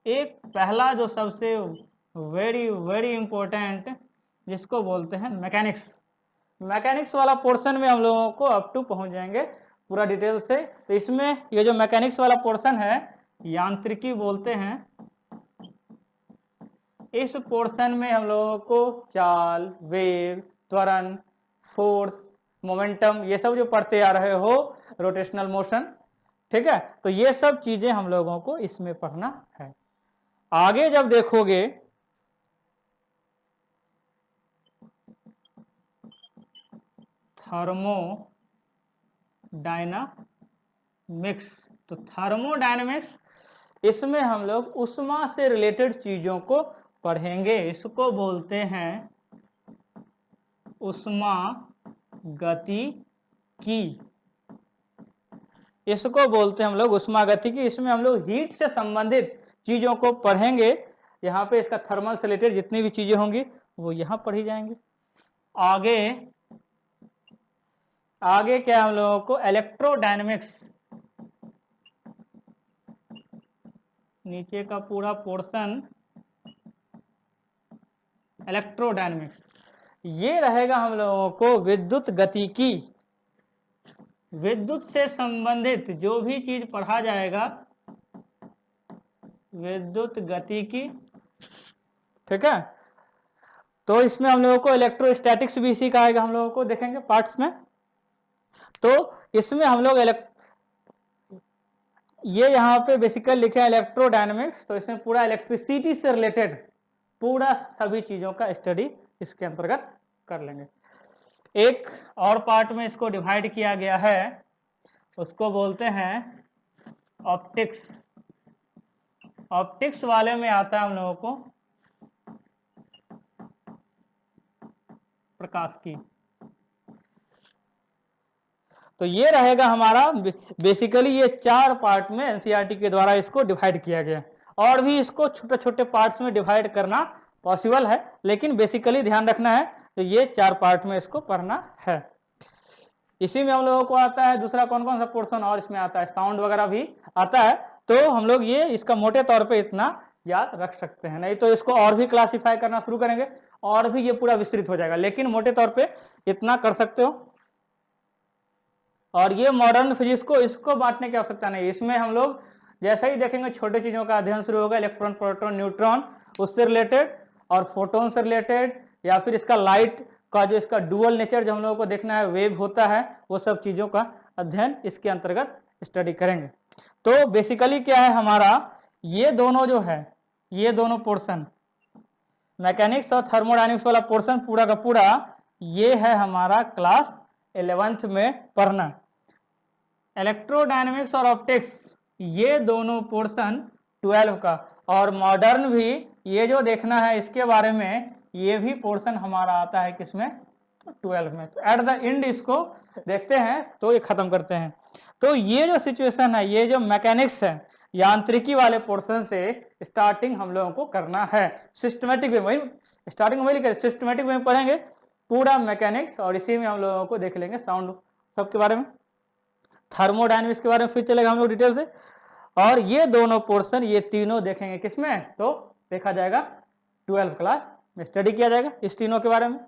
एक पहला जो सबसे वेरी वेरी इंपॉर्टेंट, जिसको बोलते हैं मैकेनिक्स वाला पोर्शन में हम लोगों को अप टू पहुंच जाएंगे पूरा डिटेल से। तो इसमें ये जो मैकेनिक्स वाला पोर्शन है, यांत्रिकी बोलते हैं, इस पोर्शन में हम लोगों को चाल, वेग, त्वरण, फोर्स, मोमेंटम, ये सब जो पढ़ते आ रहे हो, रोटेशनल मोशन, ठीक है, तो ये सब चीजें हम लोगों को इसमें पढ़ना है। आगे जब देखोगे थर्मोडायनामिक्स, तो थर्मोडायनामिक्स, इसमें हम लोग उष्मा से रिलेटेड चीजों को पढ़ेंगे। इसको बोलते हैं उष्मा गतिकी, इसको बोलते हैं हम लोग उष्मा गतिकी। इसमें हम लोग हीट से संबंधित चीजों को पढ़ेंगे। यहाँ पे इसका थर्मल से रिलेटेड जितनी भी चीजें होंगी वो यहाँ पढ़ी जाएंगी। आगे क्या हम लोगों को इलेक्ट्रोडायनेमिक्स, नीचे का पूरा पोर्शन इलेक्ट्रोडायनेमिक्स, ये रहेगा हम लोगों को विद्युत गतिकी। विद्युत से संबंधित जो भी चीज पढ़ा जाएगा, विद्युत गतिकी, ठीक है। तो इसमें हम लोगों को इलेक्ट्रोस्टैटिक्स भी इसी का आएगा, हम लोगों को देखेंगे पार्ट्स में। तो इसमें हम लोग ये यहाँ पे बेसिकली लिखे हैं इलेक्ट्रोडायनेमिक्स, तो इसमें पूरा इलेक्ट्रिसिटी से रिलेटेड पूरा सभी चीजों का स्टडी इसके अंतर्गत कर लेंगे। एक और पार्ट में इसको डिवाइड किया गया है, उसको बोलते हैं ऑप्टिक्स। ऑप्टिक्स वाले में आता है हम लोगों को प्रकाश की। तो ये रहेगा हमारा बेसिकली, ये 4 पार्ट में एनसीईआरटी के द्वारा इसको डिवाइड किया गया। और भी इसको छोटे छोटे पार्ट्स में डिवाइड करना पॉसिबल है, लेकिन बेसिकली ध्यान रखना है तो ये 4 पार्ट में इसको पढ़ना है। इसी में हम लोगों को आता है दूसरा कौन कौन सा पोर्शन, और इसमें आता है साउंड वगैरह भी आता है। तो हम लोग ये इसका मोटे तौर पे इतना याद रख सकते हैं, नहीं तो इसको और भी क्लासिफाई करना शुरू करेंगे और भी ये पूरा विस्तृत हो जाएगा, लेकिन मोटे तौर पे इतना कर सकते हो। और ये मॉडर्न फिजिक्स को इसको बांटने की आवश्यकता नहीं, इसमें हम लोग जैसे ही देखेंगे छोटे चीजों का अध्ययन शुरू होगा, इलेक्ट्रॉन, प्रोटॉन, न्यूट्रॉन, उससे रिलेटेड, और फोटोन से रिलेटेड, या फिर इसका लाइट का जो इसका डुअल नेचर जो हम लोगों को देखना है, वेव होता है, वो सब चीजों का अध्ययन इसके अंतर्गत स्टडी करेंगे। तो बेसिकली क्या है हमारा, ये दोनों जो है, ये दोनों पोर्शन मैकेनिक्स और थर्मोडायनेमिक्स वाला पोर्शन पूरा का पूरा ये है हमारा क्लास 11th में पढ़ना। इलेक्ट्रोडायनेमिक्स और ऑप्टिक्स ये दोनों पोर्शन 12 का, और मॉडर्न भी ये जो देखना है इसके बारे में, ये भी पोर्शन हमारा आता है किसमें, 12 में। तो एट द एंड इसको देखते हैं, तो ये खत्म करते हैं। तो ये जो सिचुएशन है, ये जो मैकेनिक्स है, यांत्रिकी वाले पोर्शन से स्टार्टिंग हम लोगों को करना है। सिस्टमेटिक वे वही स्टार्टिंग में वही सिस्टमेटिक वे में पढ़ेंगे पूरा मैकेनिक्स, और इसी में हम लोगों को देख लेंगे साउंड सबके बारे में, थर्मोडायनेमिक्स के बारे में फिर चलेगा हम लोग डिटेल से। और ये दोनों पोर्शन ये तीनों देखेंगे किसमें, तो देखा जाएगा 12th क्लास में स्टडी किया जाएगा इस तीनों के बारे में।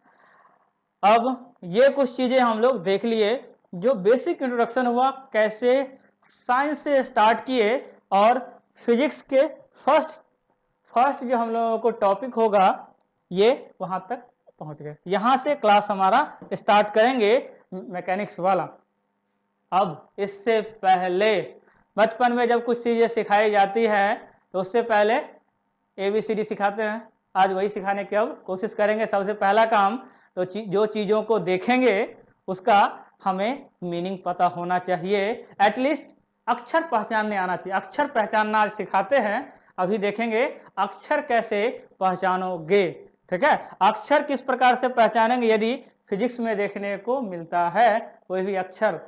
अब ये कुछ चीजें हम लोग देख लिए, जो बेसिक इंट्रोडक्शन हुआ, कैसे साइंस से स्टार्ट किए और फिजिक्स के फर्स्ट जो हम लोगों को टॉपिक होगा ये वहां तक पहुंच गए। यहां से क्लास हमारा स्टार्ट करेंगे मैकेनिक्स वाला। अब इससे पहले बचपन में जब कुछ चीजें सिखाई जाती है तो उससे पहले ABCD सिखाते हैं, आज वही सिखाने की अब कोशिश करेंगे। सबसे पहला काम तो जो चीजों को देखेंगे उसका हमें मीनिंग पता होना चाहिए, एटलीस्ट अक्षर पहचानने आना चाहिए। अक्षर पहचानना आज सिखाते हैं, अभी देखेंगे अक्षर कैसे पहचानोगे। ठीक है, अक्षर किस प्रकार से पहचानेंगे, यदि फिजिक्स में देखने को मिलता है कोई भी अक्षर,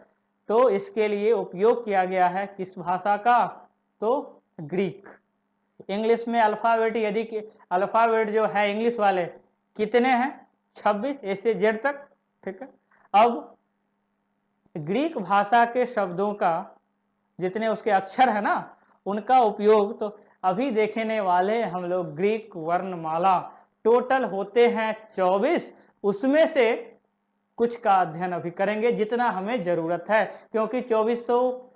तो इसके लिए उपयोग किया गया है किस भाषा का, तो ग्रीक। इंग्लिश में अल्फाबेट, यदि अल्फाबेट जो है इंग्लिश वाले कितने हैं, 26 A से Z तक। ठीक है, अब ग्रीक भाषा के शब्दों का जितने उसके अक्षर है ना, उनका उपयोग तो अभी देखने वाले हम लोग ग्रीक वर्णमाला टोटल होते हैं 24, उसमें से कुछ का अध्ययन अभी करेंगे जितना हमें जरूरत है, क्योंकि 2400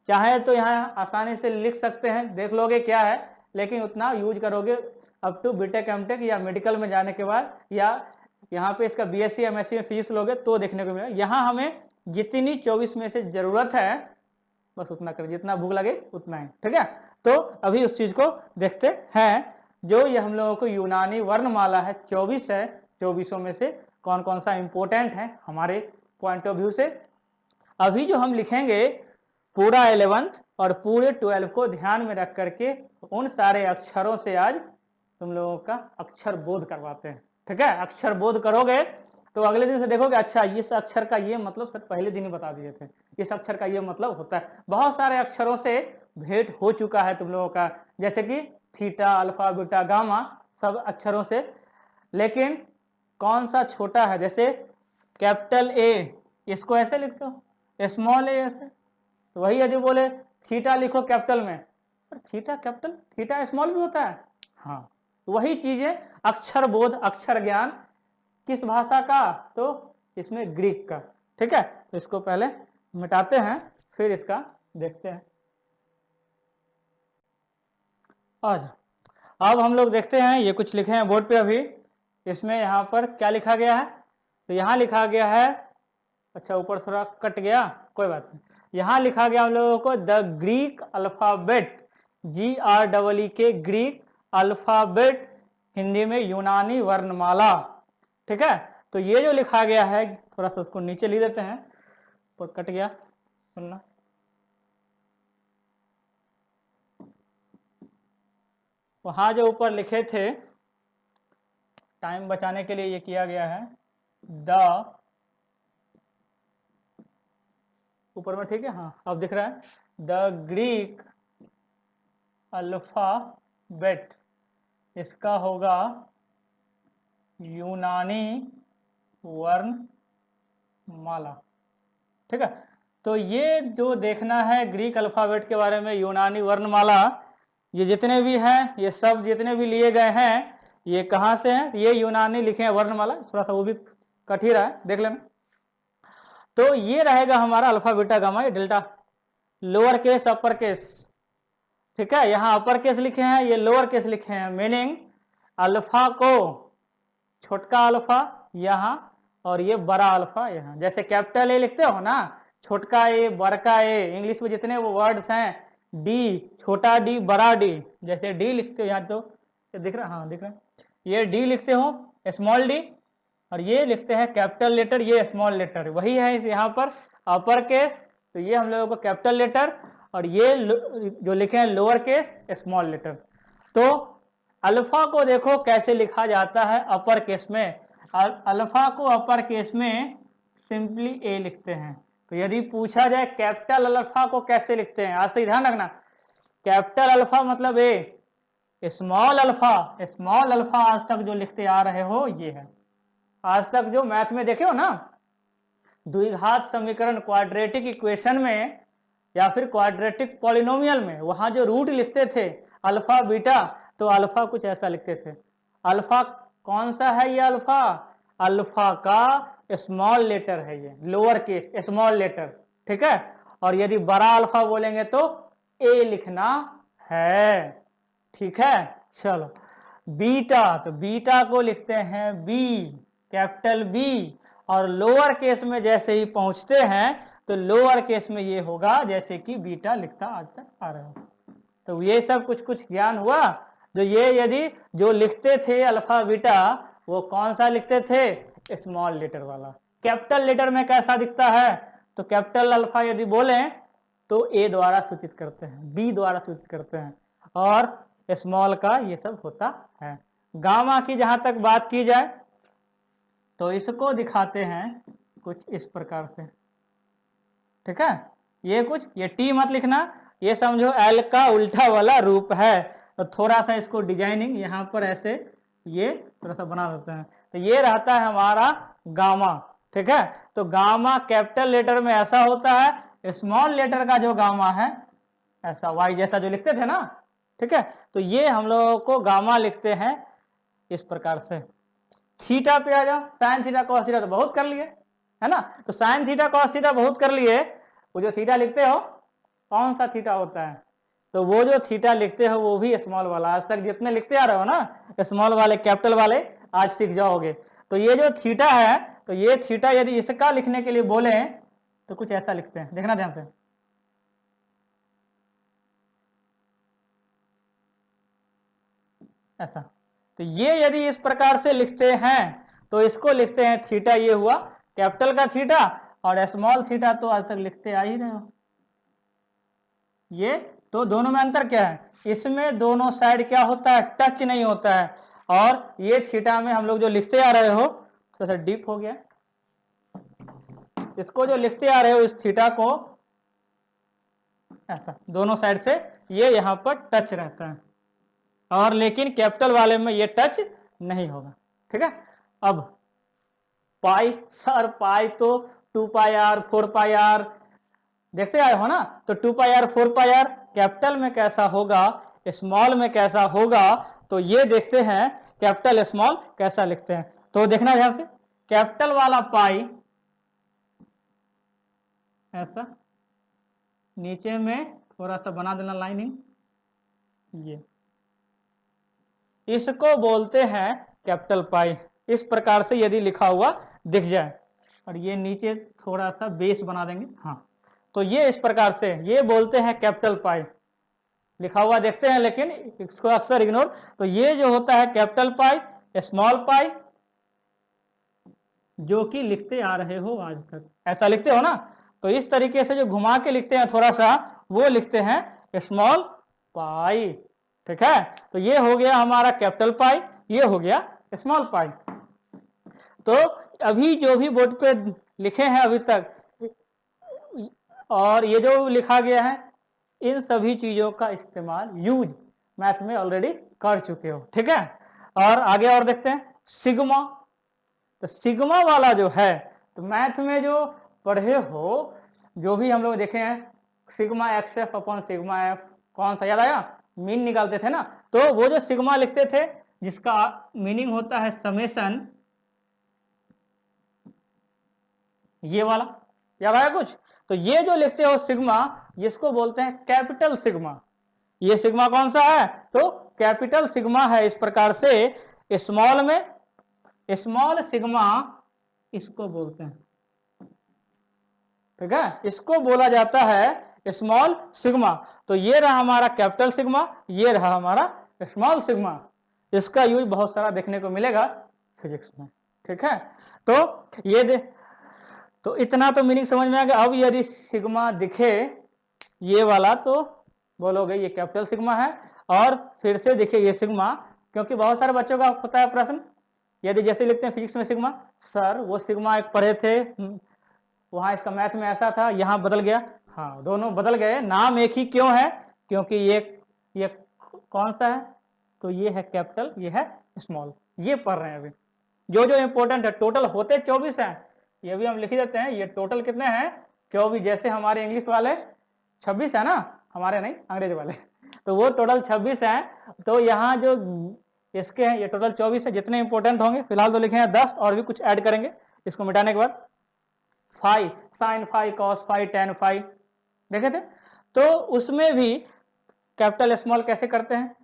चाहे तो यहाँ आसानी से लिख सकते हैं, देख लोगे क्या है, लेकिन उतना यूज करोगे अप टू बीटेक एमटेक या मेडिकल में जाने के बाद, या यहाँ पे इसका BSc MSc में फिजिक्स लोगे तो देखने को मिलेगा। यहाँ हमें जितनी 24 में से जरूरत है बस उतना करें, जितना भूख लगे उतना ही। ठीक है, तो अभी उस चीज को देखते हैं। जो ये हम लोगों को यूनानी वर्णमाला है 24 है, 24 में से कौन कौन सा इंपोर्टेंट है हमारे पॉइंट ऑफ व्यू से। अभी जो हम लिखेंगे पूरा 11th और पूरे 12 को ध्यान में रख करके उन सारे अक्षरों से आज तुम लोगों का अक्षर बोध करवाते हैं। ठीक है, अक्षर बोध करोगे तो अगले दिन से देखोगे अच्छा इस अक्षर का ये मतलब सर पहले दिन ही बता दिए थे, इस अक्षर का ये मतलब होता है। बहुत सारे अक्षरों से भेंट हो चुका है तुम लोगों का, जैसे कि थीटा, अल्फा, बीटा, गामा, सब अक्षरों से, लेकिन कौन सा छोटा है, जैसे कैपिटल A इसको ऐसे लिखते हो, स्मॉल a ऐसे, तो वही यदि बोले थीटा लिखो कैपिटल में, थीटा कैपिटल, थीटा स्मॉल भी होता है। हाँ, वही चीजें अक्षर बोध, अक्षर ज्ञान किस भाषा का, तो इसमें ग्रीक का। ठीक है, तो इसको पहले मिटाते हैं फिर इसका देखते हैं। आज अब हम लोग देखते हैं, ये कुछ लिखे हैं बोर्ड पे अभी, इसमें यहाँ पर क्या लिखा गया है, तो यहाँ लिखा गया है, अच्छा ऊपर थोड़ा कट गया कोई बात नहीं, यहाँ लिखा गया हम लोगों को the Greek alphabet, GREE Greek alphabet, Hindi में यूनानी वर्णमाला। ठीक है, तो ये जो लिखा गया है थोड़ा सा उसको नीचे लिख देते हैं, पर कट गया सुनना, वहां जो ऊपर लिखे थे, टाइम बचाने के लिए ये किया गया है, द ऊपर में, ठीक है, हाँ अब दिख रहा है, द ग्रीक अल्फाबेट, इसका होगा यूनानी वर्णमाला। ठीक है, तो ये जो देखना है ग्रीक अल्फाबेट के बारे में, यूनानी वर्णमाला, ये जितने भी हैं, ये सब जितने भी लिए गए हैं, ये कहाँ से हैं, ये यूनानी लिखे हैं वर्णमाला, थोड़ा सा वो भी कठिन है देख लेना। तो ये रहेगा हमारा अल्फा बीटा गामा, ये delta, lower case upper case. ठीक है, यहाँ अपर केस लिखे हैं, ये लोअर केस लिखे हैं, मीनिंग अल्फा को छोटका अल्फा यहाँ और ये बड़ा अल्फा यहाँ, जैसे कैपिटल ए लिखते हो ना, छोटका ए बड़का ए, इंग्लिश में जितने वो वर्ड्स हैं, डी छोटा डी बड़ा डी, जैसे डी लिखते हो यहाँ, तो दिख रहा, हाँ दिख रहा है, ये डी लिखते हो स्मॉल डी, और ये लिखते हैं कैपिटल लेटर, ये स्मॉल लेटर, वही है यहाँ पर अपर केस, तो ये हम लोगों को कैपिटल लेटर, और ये जो लिखे हैं लोअर केस स्मॉल लेटर। तो अल्फा को देखो कैसे लिखा जाता है अपर केस में, अल्फा को अपर केस में सिंपली ए लिखते हैं। तो यदि पूछा जाए कैपिटल अल्फा को कैसे लिखते हैं, आज से ध्यान रखना, कैपिटल अल्फा मतलब ए, स्मॉल अल्फा आज तक जो लिखते आ रहे हो ये है। आज तक जो मैथ में देखे हो ना, द्विघात समीकरण क्वाड्रेटिक इक्वेशन में या फिर क्वाड्रेटिक पॉलिनोमियल में, वहां जो रूट लिखते थे अल्फा बीटा, तो अल्फा कुछ ऐसा लिखते थे। अल्फा कौन सा है ये अल्फा? अल्फा का स्मॉल लेटर है ये, लोअर केस स्मॉल लेटर, ठीक है। और यदि बड़ा अल्फा बोलेंगे तो ए लिखना है, ठीक है। चलो बीटा, तो बीटा को लिखते हैं बी, कैपिटल बी। और लोअर केस में जैसे ही पहुंचते हैं तो लोअर केस में ये होगा जैसे कि बीटा लिखता आज तक आ रहे हो। तो ये सब कुछ कुछ ज्ञान हुआ। जो ये यदि जो लिखते थे अल्फा बीटा, वो कौन सा लिखते थे? स्मॉल लेटर वाला। कैपिटल लेटर में कैसा दिखता है? तो कैपिटल अल्फा यदि बोले तो ए द्वारा सूचित करते हैं, बी द्वारा सूचित करते हैं, और स्मॉल का ये सब होता है। गामा की जहां तक बात की जाए तो इसको दिखाते हैं कुछ इस प्रकार से, ठीक है। ये कुछ, ये टी मत लिखना, ये समझो एल का उल्टा वाला रूप है। तो थोड़ा सा इसको डिजाइनिंग यहाँ पर ऐसे ये थोड़ा सा बना देते हैं। तो ये रहता है हमारा गामा, ठीक है। तो गामा कैपिटल लेटर में ऐसा होता है, स्मॉल लेटर का जो गामा है ऐसा वाई जैसा जो लिखते थे ना, ठीक है। तो ये हम लोगों को गामा लिखते हैं इस प्रकार से। थीटा पे आ जाओ, साइन थीटा कॉस थीटा तो बहुत कर लिए, है ना। तो साइन थीटा कॉस थीटा बहुत कर लिए, वो जो थीटा लिखते हो कौन सा थीटा होता है? तो वो जो थीटा लिखते हो वो भी स्मॉल वाला। आज तक जितने लिखते आ रहे हो ना स्मॉल वाले कैपिटल वाले, आज सीख जाओगे। तो ये जो थीटा है, तो ये थीटा यदि इसका लिखने के लिए बोले तो कुछ ऐसा लिखते हैं, देखना ध्यान से। ऐसा। तो ये यदि इस प्रकार से लिखते हैं तो इसको लिखते हैं थीटा। ये हुआ कैपिटल का थीटा, और स्मॉल थीटा तो आज तक लिखते आ ही रहे हो। ये तो दोनों में अंतर क्या है? इसमें दोनों साइड क्या होता है? टच नहीं होता है। और ये थीटा में हम लोग जो लिखते आ रहे हो, तो सर डीप हो गया, इसको जो लिखते आ रहे हो इस थीटा को ऐसा दोनों साइड से ये यहाँ पर टच रहता है, और लेकिन कैपिटल वाले में ये टच नहीं होगा, ठीक है। अब पाई, सर पाई तो 2 पाई आर 4 पाई आर देखते आए हो ना। तो 2 पाई आर 4 पाई आर कैपिटल में कैसा होगा, स्मॉल में कैसा होगा, तो ये देखते हैं कैपिटल स्मॉल कैसा लिखते हैं। तो देखना ध्यान से, कैपिटल वाला पाई ऐसा, नीचे में थोड़ा सा बना देना लाइनिंग, ये इसको बोलते हैं कैपिटल पाई। इस प्रकार से यदि लिखा हुआ दिख जाए, और ये नीचे थोड़ा सा बेस बना देंगे, हाँ। तो ये इस प्रकार से ये बोलते हैं कैपिटल पाई, लिखा हुआ देखते हैं लेकिन इसको अक्सर इग्नोर। तो ये जो होता है कैपिटल पाई, स्मॉल पाई, जो कि लिखते आ रहे हो आज तक, ऐसा लिखते हो ना। तो इस तरीके से जो घुमा के लिखते हैं थोड़ा सा, वो लिखते हैं स्मॉल पाई, ठीक है। तो ये हो गया हमारा कैपिटल पाई, ये हो गया स्मॉल पाई। तो अभी जो भी बोर्ड पे लिखे हैं अभी तक, और ये जो लिखा गया है, इन सभी चीजों का इस्तेमाल यूज मैथ में ऑलरेडी कर चुके हो, ठीक है। और आगे और देखते हैं सिग्मा। तो सिग्मा वाला जो है, तो मैथ में जो पढ़े हो, जो भी हम लोग देखे हैं, sigma x F upon sigma F, कौन सा याद आया? मीन निकालते थे ना। तो वो जो सिग्मा लिखते थे जिसका मीनिंग होता है समेशन, ये वाला याद आया कुछ? तो ये जो लिखते हो सिग्मा, जिसको बोलते हैं कैपिटल सिग्मा। ये सिग्मा कौन सा है? तो कैपिटल सिग्मा है। इस प्रकार से स्मॉल में स्मॉल सिग्मा इसको बोलते हैं, ठीक है। इसको बोला जाता है स्मॉल सिग्मा। तो ये रहा हमारा कैपिटल सिग्मा, ये रहा हमारा स्मॉल सिग्मा। इसका यूज बहुत सारा देखने को मिलेगा फिजिक्स में, ठीक है। तो ये तो इतना तो मीनिंग समझ में आ गया। अब यदि सिग्मा दिखे ये वाला, तो बोलोगे ये कैपिटल सिग्मा है। और फिर से देखिए ये सिग्मा, क्योंकि बहुत सारे बच्चों का होता है प्रश्न, यदि जैसे लिखते हैं फिजिक्स में सिग्मा, सर वो सिग्मा एक पढ़े थे, वहां इसका मैथ में ऐसा था, यहाँ बदल गया। हाँ, दोनों बदल गए, नाम एक ही क्यों है? क्योंकि ये ये कौन सा है, तो ये है कैपिटल, ये है स्मॉल, ये पढ़ रहे हैं अभी। जो जो इंपॉर्टेंट है, टोटल होते 24 हैं, ये भी हम लिख देते हैं। ये टोटल कितने हैं, 24। जैसे हमारे इंग्लिश वाले 26 है ना, हमारे नहीं अंग्रेज वाले, तो वो टोटल 26 हैं। तो यहाँ जो इसके हैं ये टोटल 24 है, जितने इंपॉर्टेंट होंगे। फिलहाल तो लिखे हैं 10, और भी कुछ ऐड करेंगे इसको मिटाने के बाद। Phi, sine phi, cos phi, tan phi, देखे थे। तो उसमें भी कैपिटल स्मॉल कैसे करते हैं,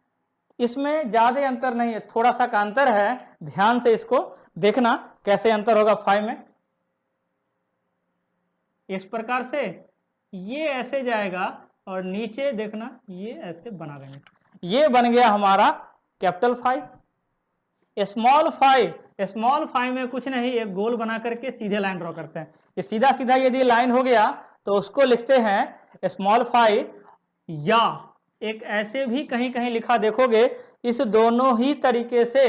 इसमें ज्यादा अंतर नहीं है, थोड़ा सा का अंतर है, ध्यान से इसको देखना कैसे अंतर होगा फाइव में। इस प्रकार से ये ऐसे जाएगा और नीचे देखना ये ऐसे बना देंगे, ये बन गया हमारा capital five. Small five, small five में कुछ नहीं, एक गोल बना करके सीधे लाइन ड्रॉ करते हैं। ये सीधा सीधा यदि लाइन हो गया तो उसको लिखते हैं स्मॉल फाइव, या एक ऐसे भी कहीं कहीं लिखा देखोगे, इस दोनों ही तरीके से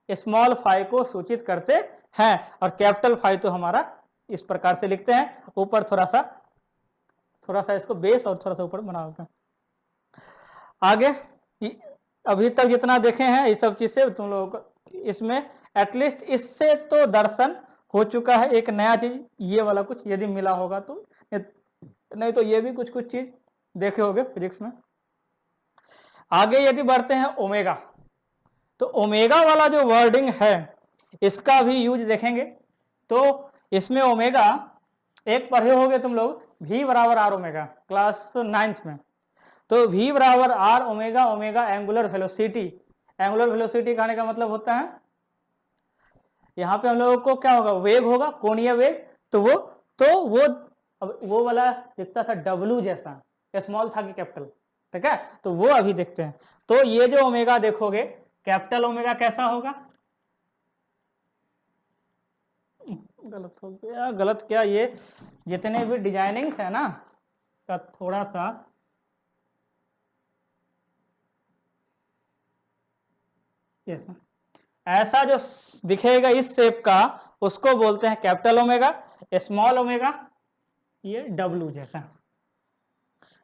स्मॉल फाइव को सूचित करते हैं। और कैपिटल फाइव तो हमारा इस प्रकार से लिखते हैं, ऊपर थोड़ा सा इसको बेस और थोड़ा सा ऊपर बना देते हैं। आगे अभी तक जितना देखे हैं इस सब चीज से तुम लोगों को इसमें एटलीस्ट इससे तो दर्शन हो चुका है। एक नया चीज ये वाला कुछ यदि मिला होगा तो, नहीं तो ये भी कुछ कुछ चीज देखे होंगे फिजिक्स में। आगे यदि बढ़ते हैं ओमेगा, तो ओमेगा वाला जो वर्डिंग है इसका भी यूज देखेंगे। तो इसमें ओमेगा एक पढ़े होगे तुम लोग, V बराबर आर ओमेगा, क्लास 9th में। तो V बराबर r omega, omega angular velocity. Angular velocity कहने का मतलब होता है, यहाँ पे हम लोगों को क्या होगा, वेग होगा, कोणीय वेग। तो वो वाला दिखता था W जैसा, स्मॉल था कि कैपिटल, ठीक है। तो वो अभी देखते हैं। तो ये जो ओमेगा देखोगे, कैपिटल ओमेगा कैसा होगा, गलत हो गया, गलत क्या, ये जितने भी डिजाइनिंग्स है ना का थोड़ा सा ऐसा जो दिखेगा इस शेप का, उसको बोलते हैं कैपिटल ओमेगा। स्मॉल ओमेगा ये W जैसा,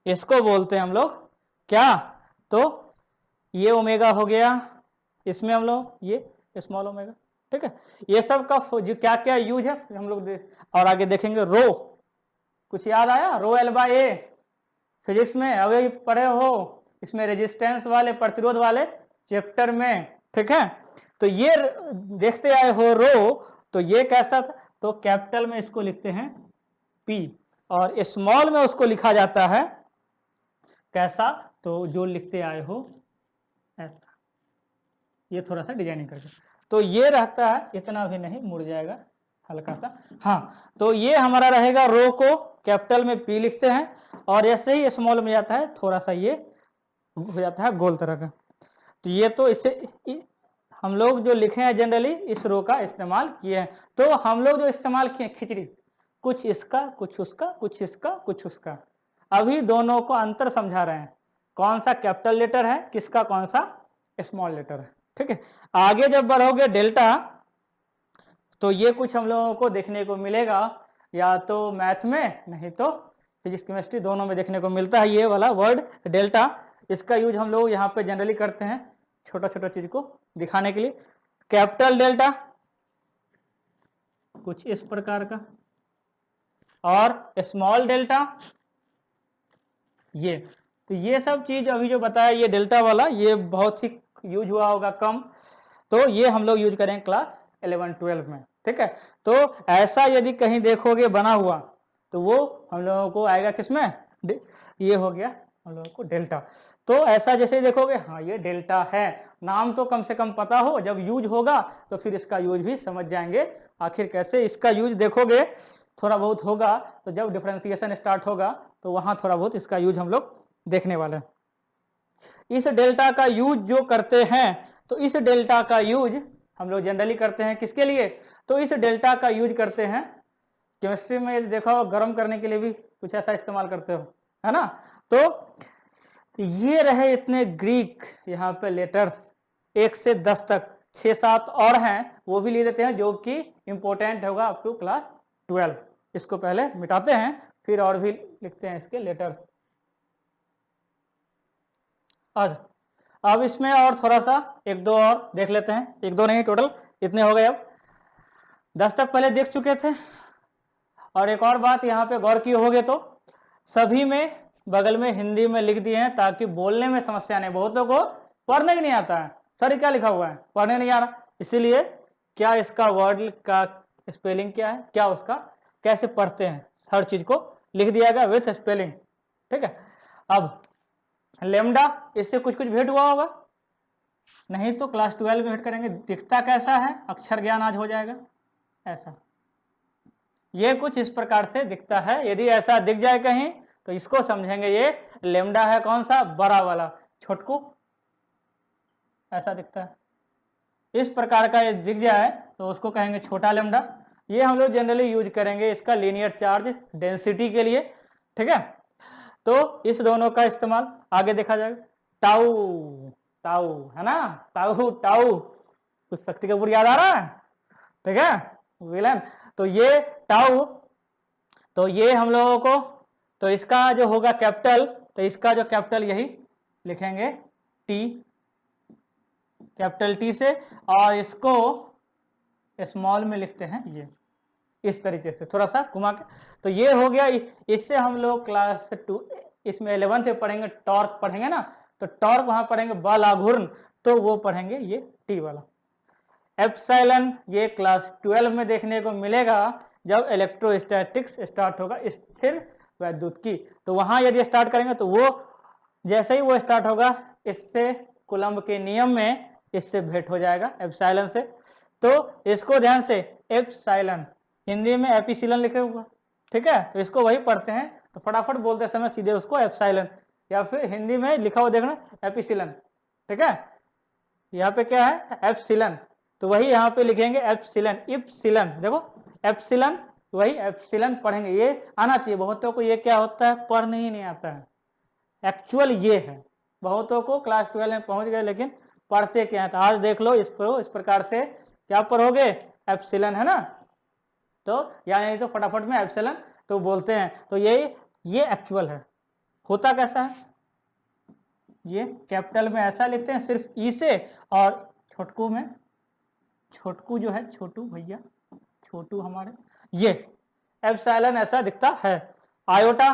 इसको बोलते हैं हम लोग क्या, तो ये ओमेगा हो गया, इसमें हम लोग ये स्मॉल ओमेगा, ठीक है। ये सब का जो क्या क्या यूज है हम लोग और आगे देखेंगे। रो, कुछ याद आया, रो L बाय A फिजिक्स में अभी पढ़े हो, इसमें रेजिस्टेंस वाले, प्रतिरोध वाले चैप्टर में, ठीक है। तो ये देखते आए हो रो, तो ये कैसा था, तो कैपिटल में इसको लिखते हैं P, और स्मॉल में उसको लिखा जाता है कैसा, तो जो लिखते आए हो ऐसा। ये थोड़ा सा डिजाइनिंग करके, तो ये रहता है, इतना भी नहीं, मुड़ जाएगा हल्का सा। हाँ, तो ये हमारा रहेगा, रो को कैपिटल में P लिखते हैं, और ऐसे ही स्मॉल में जाता है, थोड़ा सा ये हो जाता है गोल तरह का। तो ये तो इससे हम लोग जो लिखे हैं जनरली इस रो का इस्तेमाल किए हैं। तो हम लोग जो इस्तेमाल किए खिचड़ी, कुछ इसका कुछ उसका, कुछ इसका कुछ उसका। अभी दोनों को अंतर समझा रहे हैं, कौन सा कैपिटल लेटर है, किसका कौन सा स्मॉल लेटर है, ठीक है। आगे जब बढ़ोगे डेल्टा, तो ये कुछ हम लोगों को देखने को मिलेगा, या तो मैथ में, नहीं तो फिजिक्स केमिस्ट्री, दोनों में देखने को मिलता है ये वाला वर्ड डेल्टा। इसका यूज हम लोग यहाँ पे जनरली करते हैं छोटा छोटा चीज को दिखाने के लिए। कैपिटल डेल्टा कुछ इस प्रकार का, और स्मॉल डेल्टा ये। तो ये सब चीज अभी जो बताया, ये डेल्टा वाला ये बहुत ही यूज हुआ होगा कम, तो ये हम लोग यूज करें क्लास 11-12 में, ठीक है। तो ऐसा यदि कहीं देखोगे बना हुआ, तो वो हम लोगों को आएगा किसमें, ये हो गया हम लोगों को डेल्टा। तो ऐसा जैसे देखोगे, हाँ ये डेल्टा है, नाम तो कम से कम पता हो, जब यूज होगा तो फिर इसका यूज भी समझ जाएंगे आखिर कैसे इसका यूज देखोगे, थोड़ा बहुत होगा। तो जब डिफरेंशिएशन स्टार्ट होगा तो वहां थोड़ा बहुत इसका यूज हम लोग देखने वाले हैं। इस डेल्टा का यूज जो करते हैं, तो इस डेल्टा का यूज हम लोग जनरली करते हैं किसके लिए, तो इस डेल्टा का यूज करते हैं केमिस्ट्री में, देखो गर्म करने के लिए भी कुछ ऐसा इस्तेमाल करते हो, है ना। तो ये रहे इतने ग्रीक यहाँ पे लेटर्स, 1 से 10 तक, 6-7 और हैं, वो भी ले देते हैं जो कि इंपॉर्टेंट होगा अप टू क्लास 12। इसको पहले मिटाते हैं, फिर और भी लिखते हैं इसके लेटर। अब इसमें और थोड़ा सा एक दो और देख लेते हैं, एक दो नहीं टोटल इतने हो गए। अब 10 तक पहले देख चुके थे। और एक और बात यहाँ पे गौर किए होगे तो सभी में बगल में हिंदी में लिख दिए हैं ताकि बोलने में समस्या नहीं। बहुतों को पढ़ने ही नहीं आता है, सर क्या लिखा हुआ है, पढ़ने नहीं आ रहा, इसीलिए क्या इसका वर्ड का स्पेलिंग क्या है, क्या उसका कैसे पढ़ते हैं, हर चीज को लिख दिया गया विथ स्पेलिंग। ठीक है। अब लेमडा, इससे कुछ कुछ भेंट हुआ होगा, नहीं तो क्लास 12 में भेंट करेंगे। दिखता कैसा है, अक्षर ज्ञान आज हो जाएगा। ऐसा ये कुछ इस प्रकार से दिखता है। यदि ऐसा दिख जाए कहीं तो इसको समझेंगे ये लेमडा है, कौन सा, बड़ा वाला। छोटकू ऐसा दिखता है, इस प्रकार का ये दिख जाए तो उसको कहेंगे छोटा लेमडा। ये हम लोग जनरली यूज करेंगे इसका लीनियर चार्ज डेंसिटी के लिए। ठीक है, तो इस दोनों का इस्तेमाल आगे देखा जाएगा। टाउ, टाउ है ना, टाउ टाउ, कुछ शक्ति कपूर याद आ रहा है। ठीक है, विलन। तो ये टाउ, तो ये हम लोगों को, तो इसका जो होगा कैपिटल, तो इसका जो कैपिटल यही लिखेंगे टी, कैपिटल टी से, और इसको स्मॉल में लिखते हैं ये इस तरीके से थोड़ा सा घुमा के। तो ये हो गया। इससे हम लोग क्लास 2 इसमें 11 से पढ़ेंगे, टॉर्क पढ़ेंगे ना, तो टॉर्क वहां पढ़ेंगे बल आघूर्ण, तो वो पढ़ेंगे ये टी वाला। एप्सिलॉन ये क्लास 12 में देखने को मिलेगा जब इलेक्ट्रोस्टैटिक्स स्टार्ट होगा, स्थिर वैद्युतिकी। तो वहां यदि स्टार्ट करेंगे तो वो जैसे ही वो स्टार्ट होगा इससे कूलम्ब के नियम में इससे भेंट हो जाएगा एप्सिलॉन से। तो इसको ध्यान से, एप्सिलॉन हिंदी में एपिसिलन लिखे हुआ। ठीक है, तो इसको वही पढ़ते हैं, तो फटाफट बोलते समय सीधे उसको एप्सिलॉन, या फिर हिंदी में लिखा हुआ देखना एपिसिलन। ठीक है, यहाँ पे क्या है, एप्सिलॉन, तो वही यहाँ पे लिखेंगे एप्सिलॉन, इप्सिलॉन। देखो एप्सिलॉन, वही एप्सिलॉन पढ़ेंगे। ये आना चाहिए बहुतों को, ये क्या होता है पढ़ने ही नहीं आता है, एक्चुअल ये है। बहुतों को क्लास 12 में पहुंच गए लेकिन पढ़ते क्या है। तो आज देख लो इसको, इस प्रकार से क्या पढ़ोगे, एप्सिलॉन है ना, तो या नहीं तो फटाफट में एप्सिलॉन तो बोलते हैं। तो ये एक्चुअल है। होता कैसा है, ये कैपिटल में ऐसा लिखते हैं सिर्फ ई से, और छोटकू में, छोटकू जो है छोटू भैया, छोटू हमारे, ये एप्सिलॉन ऐसा दिखता है। आयोटा,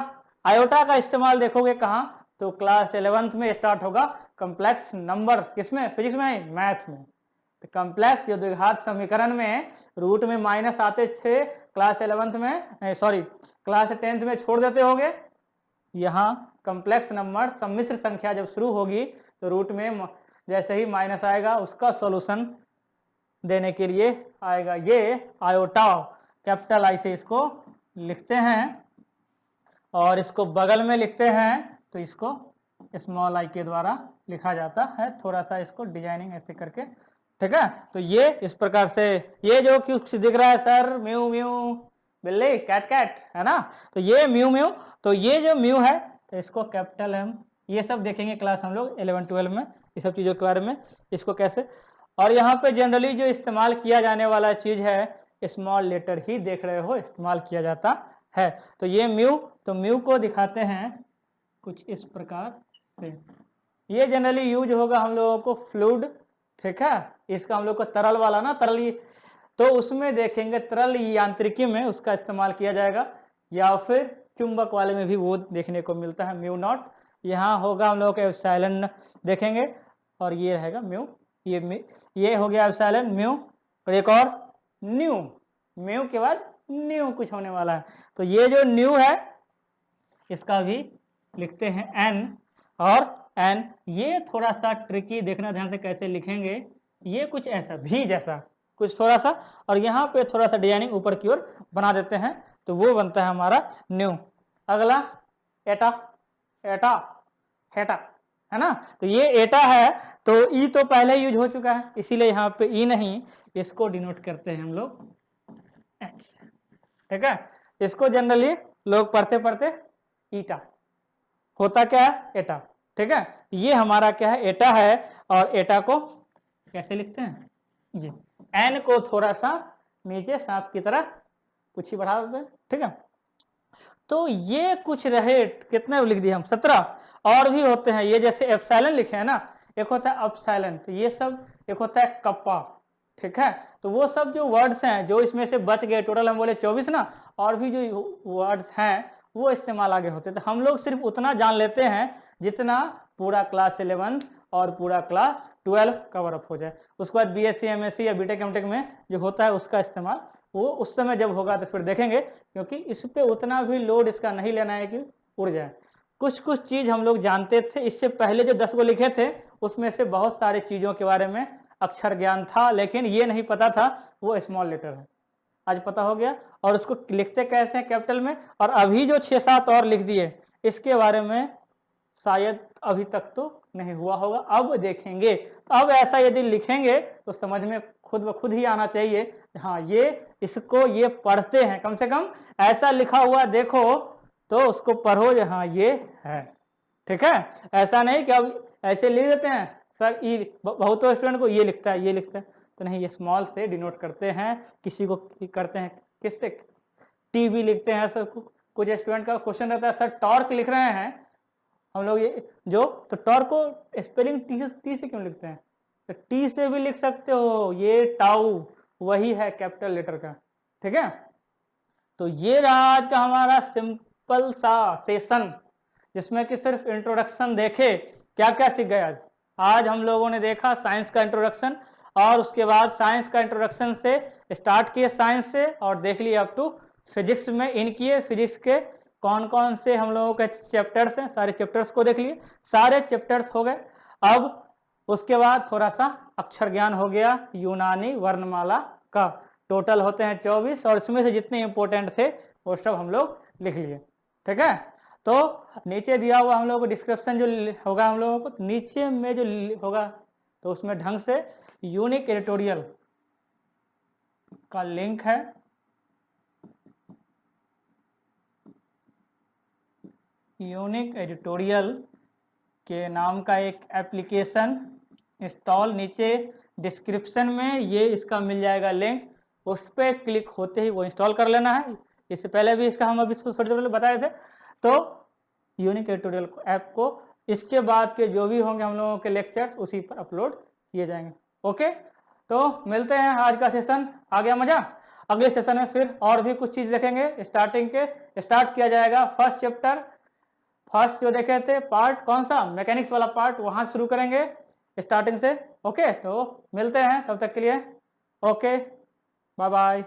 आयोटा का इस्तेमाल देखोगे कहाँ, तो क्लास 11th में स्टार्ट होगा कॉम्प्लेक्स नंबर, किसमें, फिजिक्स में, मैथ में। तो कॉम्प्लेक्स जो द्विघात समीकरण में रूट में माइनस आते थे क्लास 11th में, सॉरी क्लास 10th में छोड़ देते होगे। यहाँ कॉम्प्लेक्स नंबर सम्मिश्र संख्या जब शुरू होगी तो रूट में जैसे ही माइनस आएगा उसका सॉल्यूशन देने के लिए आएगा। ये आयोटा कैपिटल आई से इसको लिखते हैं, और इसको बगल में लिखते हैं तो इसको स्मॉल आई के द्वारा लिखा जाता है। थोड़ा सा इसको डिजाइनिंग ऐसे करके। ठीक है, तो ये इस प्रकार से, ये जो कुछ दिख रहा है सर, म्यू म्यू, बिल्ली, कैट कैट है ना, तो ये म्यू म्यू, तो ये जो म्यू है तो इसको कैपिटल हम ये सब देखेंगे क्लास हम लोग 11-12 में, ये सब चीजों के बारे में, इसको कैसे। और यहाँ पे जनरली जो इस्तेमाल किया जाने वाला चीज है, स्मॉल लेटर ही देख रहे हो इस्तेमाल किया जाता है। तो ये म्यू, तो म्यू को दिखाते हैं कुछ इस प्रकार से। ये जनरली यूज होगा हम लोगों को फ्लूइड। ठीक है, इसका हम लोग को तरल वाला ना, तरल, तो उसमें देखेंगे तरल यांत्रिकी में उसका इस्तेमाल किया जाएगा, या फिर चुंबक वाले में भी वो देखने को मिलता है म्यू नॉट। यहाँ होगा हम लोग एप्सिलॉन देखेंगे, और ये रहेगा म्यू, ये हो गया एप्सिलॉन म्यू। और एक और न्यू, म्यू के बाद न्यू कुछ होने वाला है, तो ये जो न्यू है इसका भी लिखते हैं एन, और एन ये थोड़ा सा ट्रिकी, देखना ध्यान से कैसे लिखेंगे। ये कुछ ऐसा भी जैसा कुछ थोड़ा सा, और यहाँ पे थोड़ा सा डिजाइनिंग ऊपर की ओर बना देते हैं, तो वो बनता है हमारा न्यू। अगला एटा, एटा हेटा है ना, तो ये एटा है, तो ई तो पहले यूज हो चुका है, इसीलिए यहाँ पे ई नहीं, इसको डिनोट करते हैं हम लोग एच। ठीक है, इसको जनरली लोग पढ़ते पढ़ते ईटा, होता क्या है एटा। ठीक है, ये हमारा क्या है, एटा है। और एटा को कैसे लिखते हैं, जी एन को थोड़ा सा नीचे सांप की तरह कुछ ही बढ़ा देते हैं। ठीक है, तो ये कुछ रहे, कितने लिख दिए हम, 17। और भी होते हैं, ये जैसे एप्सिलॉन लिखे हैं ना, एक होता है अपसाइलन, तो ये सब एक होता है कप्पा, ठीक है। तो वो सब जो वर्ड्स हैं जो इसमें से बच गए, टोटल हम बोले 24 ना, और भी जो वर्ड्स हैं वो इस्तेमाल आगे होते हैं। तो हम लोग सिर्फ उतना जान लेते हैं जितना पूरा क्लास 11 और पूरा क्लास 12 कवर अप हो जाए। उसके बाद बीएससी एमएससी या बीटेक एमटेक में जो होता है उसका इस्तेमाल वो उस समय जब होगा तो फिर देखेंगे, क्योंकि इस पे उतना भी लोड इसका नहीं लेना है कि उड़ जाए। कुछ कुछ चीज हम लोग जानते थे, इससे पहले जो 10 को लिखे थे उसमें से बहुत सारी चीजों के बारे में अक्षर ज्ञान था, लेकिन ये नहीं पता था वो स्मॉल लेटर है। आज पता हो गया। और उसको लिखते कैसे हैं कैपिटल में, और अभी जो 6-7 और लिख दिए इसके बारे में शायद अभी तक तो नहीं हुआ होगा, अब देखेंगे। अब ऐसा यदि लिखेंगे तो समझ में खुद ब खुद ही आना चाहिए, हाँ ये इसको ये पढ़ते हैं, कम से कम ऐसा लिखा हुआ देखो तो उसको पढ़ो, हाँ ये है, ठीक है। ऐसा नहीं कि अब ऐसे लिख देते हैं सर, ई बहुतों स्टूडेंट को ये लिखता है ये लिखता है, तो नहीं, ये स्मॉल से डिनोट करते हैं। किसी को करते हैं किससे, टीवी लिखते हैं सर। कुछ स्टूडेंट का क्वेश्चन रहता है सर टॉर्क लिख रहे हैं हम लोग, ये जो तो टॉर्क को स्पेलिंग टी से क्यों लिखते हैं, तो टी से भी लिख सकते हो, ये टाउ वही है कैपिटल लेटर का, ठीक है। तो ये रहा आज का हमारा सिंपल सा सेशन, जिसमें कि सिर्फ इंट्रोडक्शन देखे। क्या क्या सीख गए आज? आज हम लोगों ने देखा साइंस का इंट्रोडक्शन, और उसके बाद साइंस का इंट्रोडक्शन से स्टार्ट किए साइंस से, और देख लिए अप टू फिजिक्स में इन किए। फिजिक्स के कौन कौन से हम लोगों के चैप्टर्स हैं, सारे चैप्टर्स को देख लिए, सारे चैप्टर्स हो गए। अब उसके बाद थोड़ा सा अक्षर ज्ञान हो गया यूनानी वर्णमाला का, टोटल होते हैं 24, और इसमें से जितने इंपॉर्टेंट थे वो सब हम लोग लिख लिए, ठीक है। तो नीचे दिया हुआ हम लोग को डिस्क्रिप्शन जो होगा हम लोगों को नीचे में जो होगा, तो उसमें ढंग से यूनिक एडिटोरियल का लिंक है, यूनिक एडिटोरियल के नाम का एक एप्लीकेशन इंस्टॉल, नीचे डिस्क्रिप्शन में ये इसका मिल जाएगा लिंक, उस पर क्लिक होते ही वो इंस्टॉल कर लेना है। इससे पहले भी इसका हम अभी थोड़ी देर पहले बताए थे। तो यूनिक एडिटोरियल ऐप को इसके बाद के जो भी होंगे हम लोगों के लेक्चर उसी पर अपलोड किए जाएंगे। ओके, तो मिलते हैं। आज का सेशन आ गया मजा। अगले सेशन में फिर और भी कुछ चीज देखेंगे। स्टार्टिंग के स्टार्ट किया जाएगा फर्स्ट चैप्टर, फर्स्ट जो देखे थे पार्ट कौन सा, मैकेनिक्स वाला पार्ट, वहां शुरू करेंगे स्टार्टिंग से। ओके, तो मिलते हैं, तब तक के लिए ओके, बाय बाय।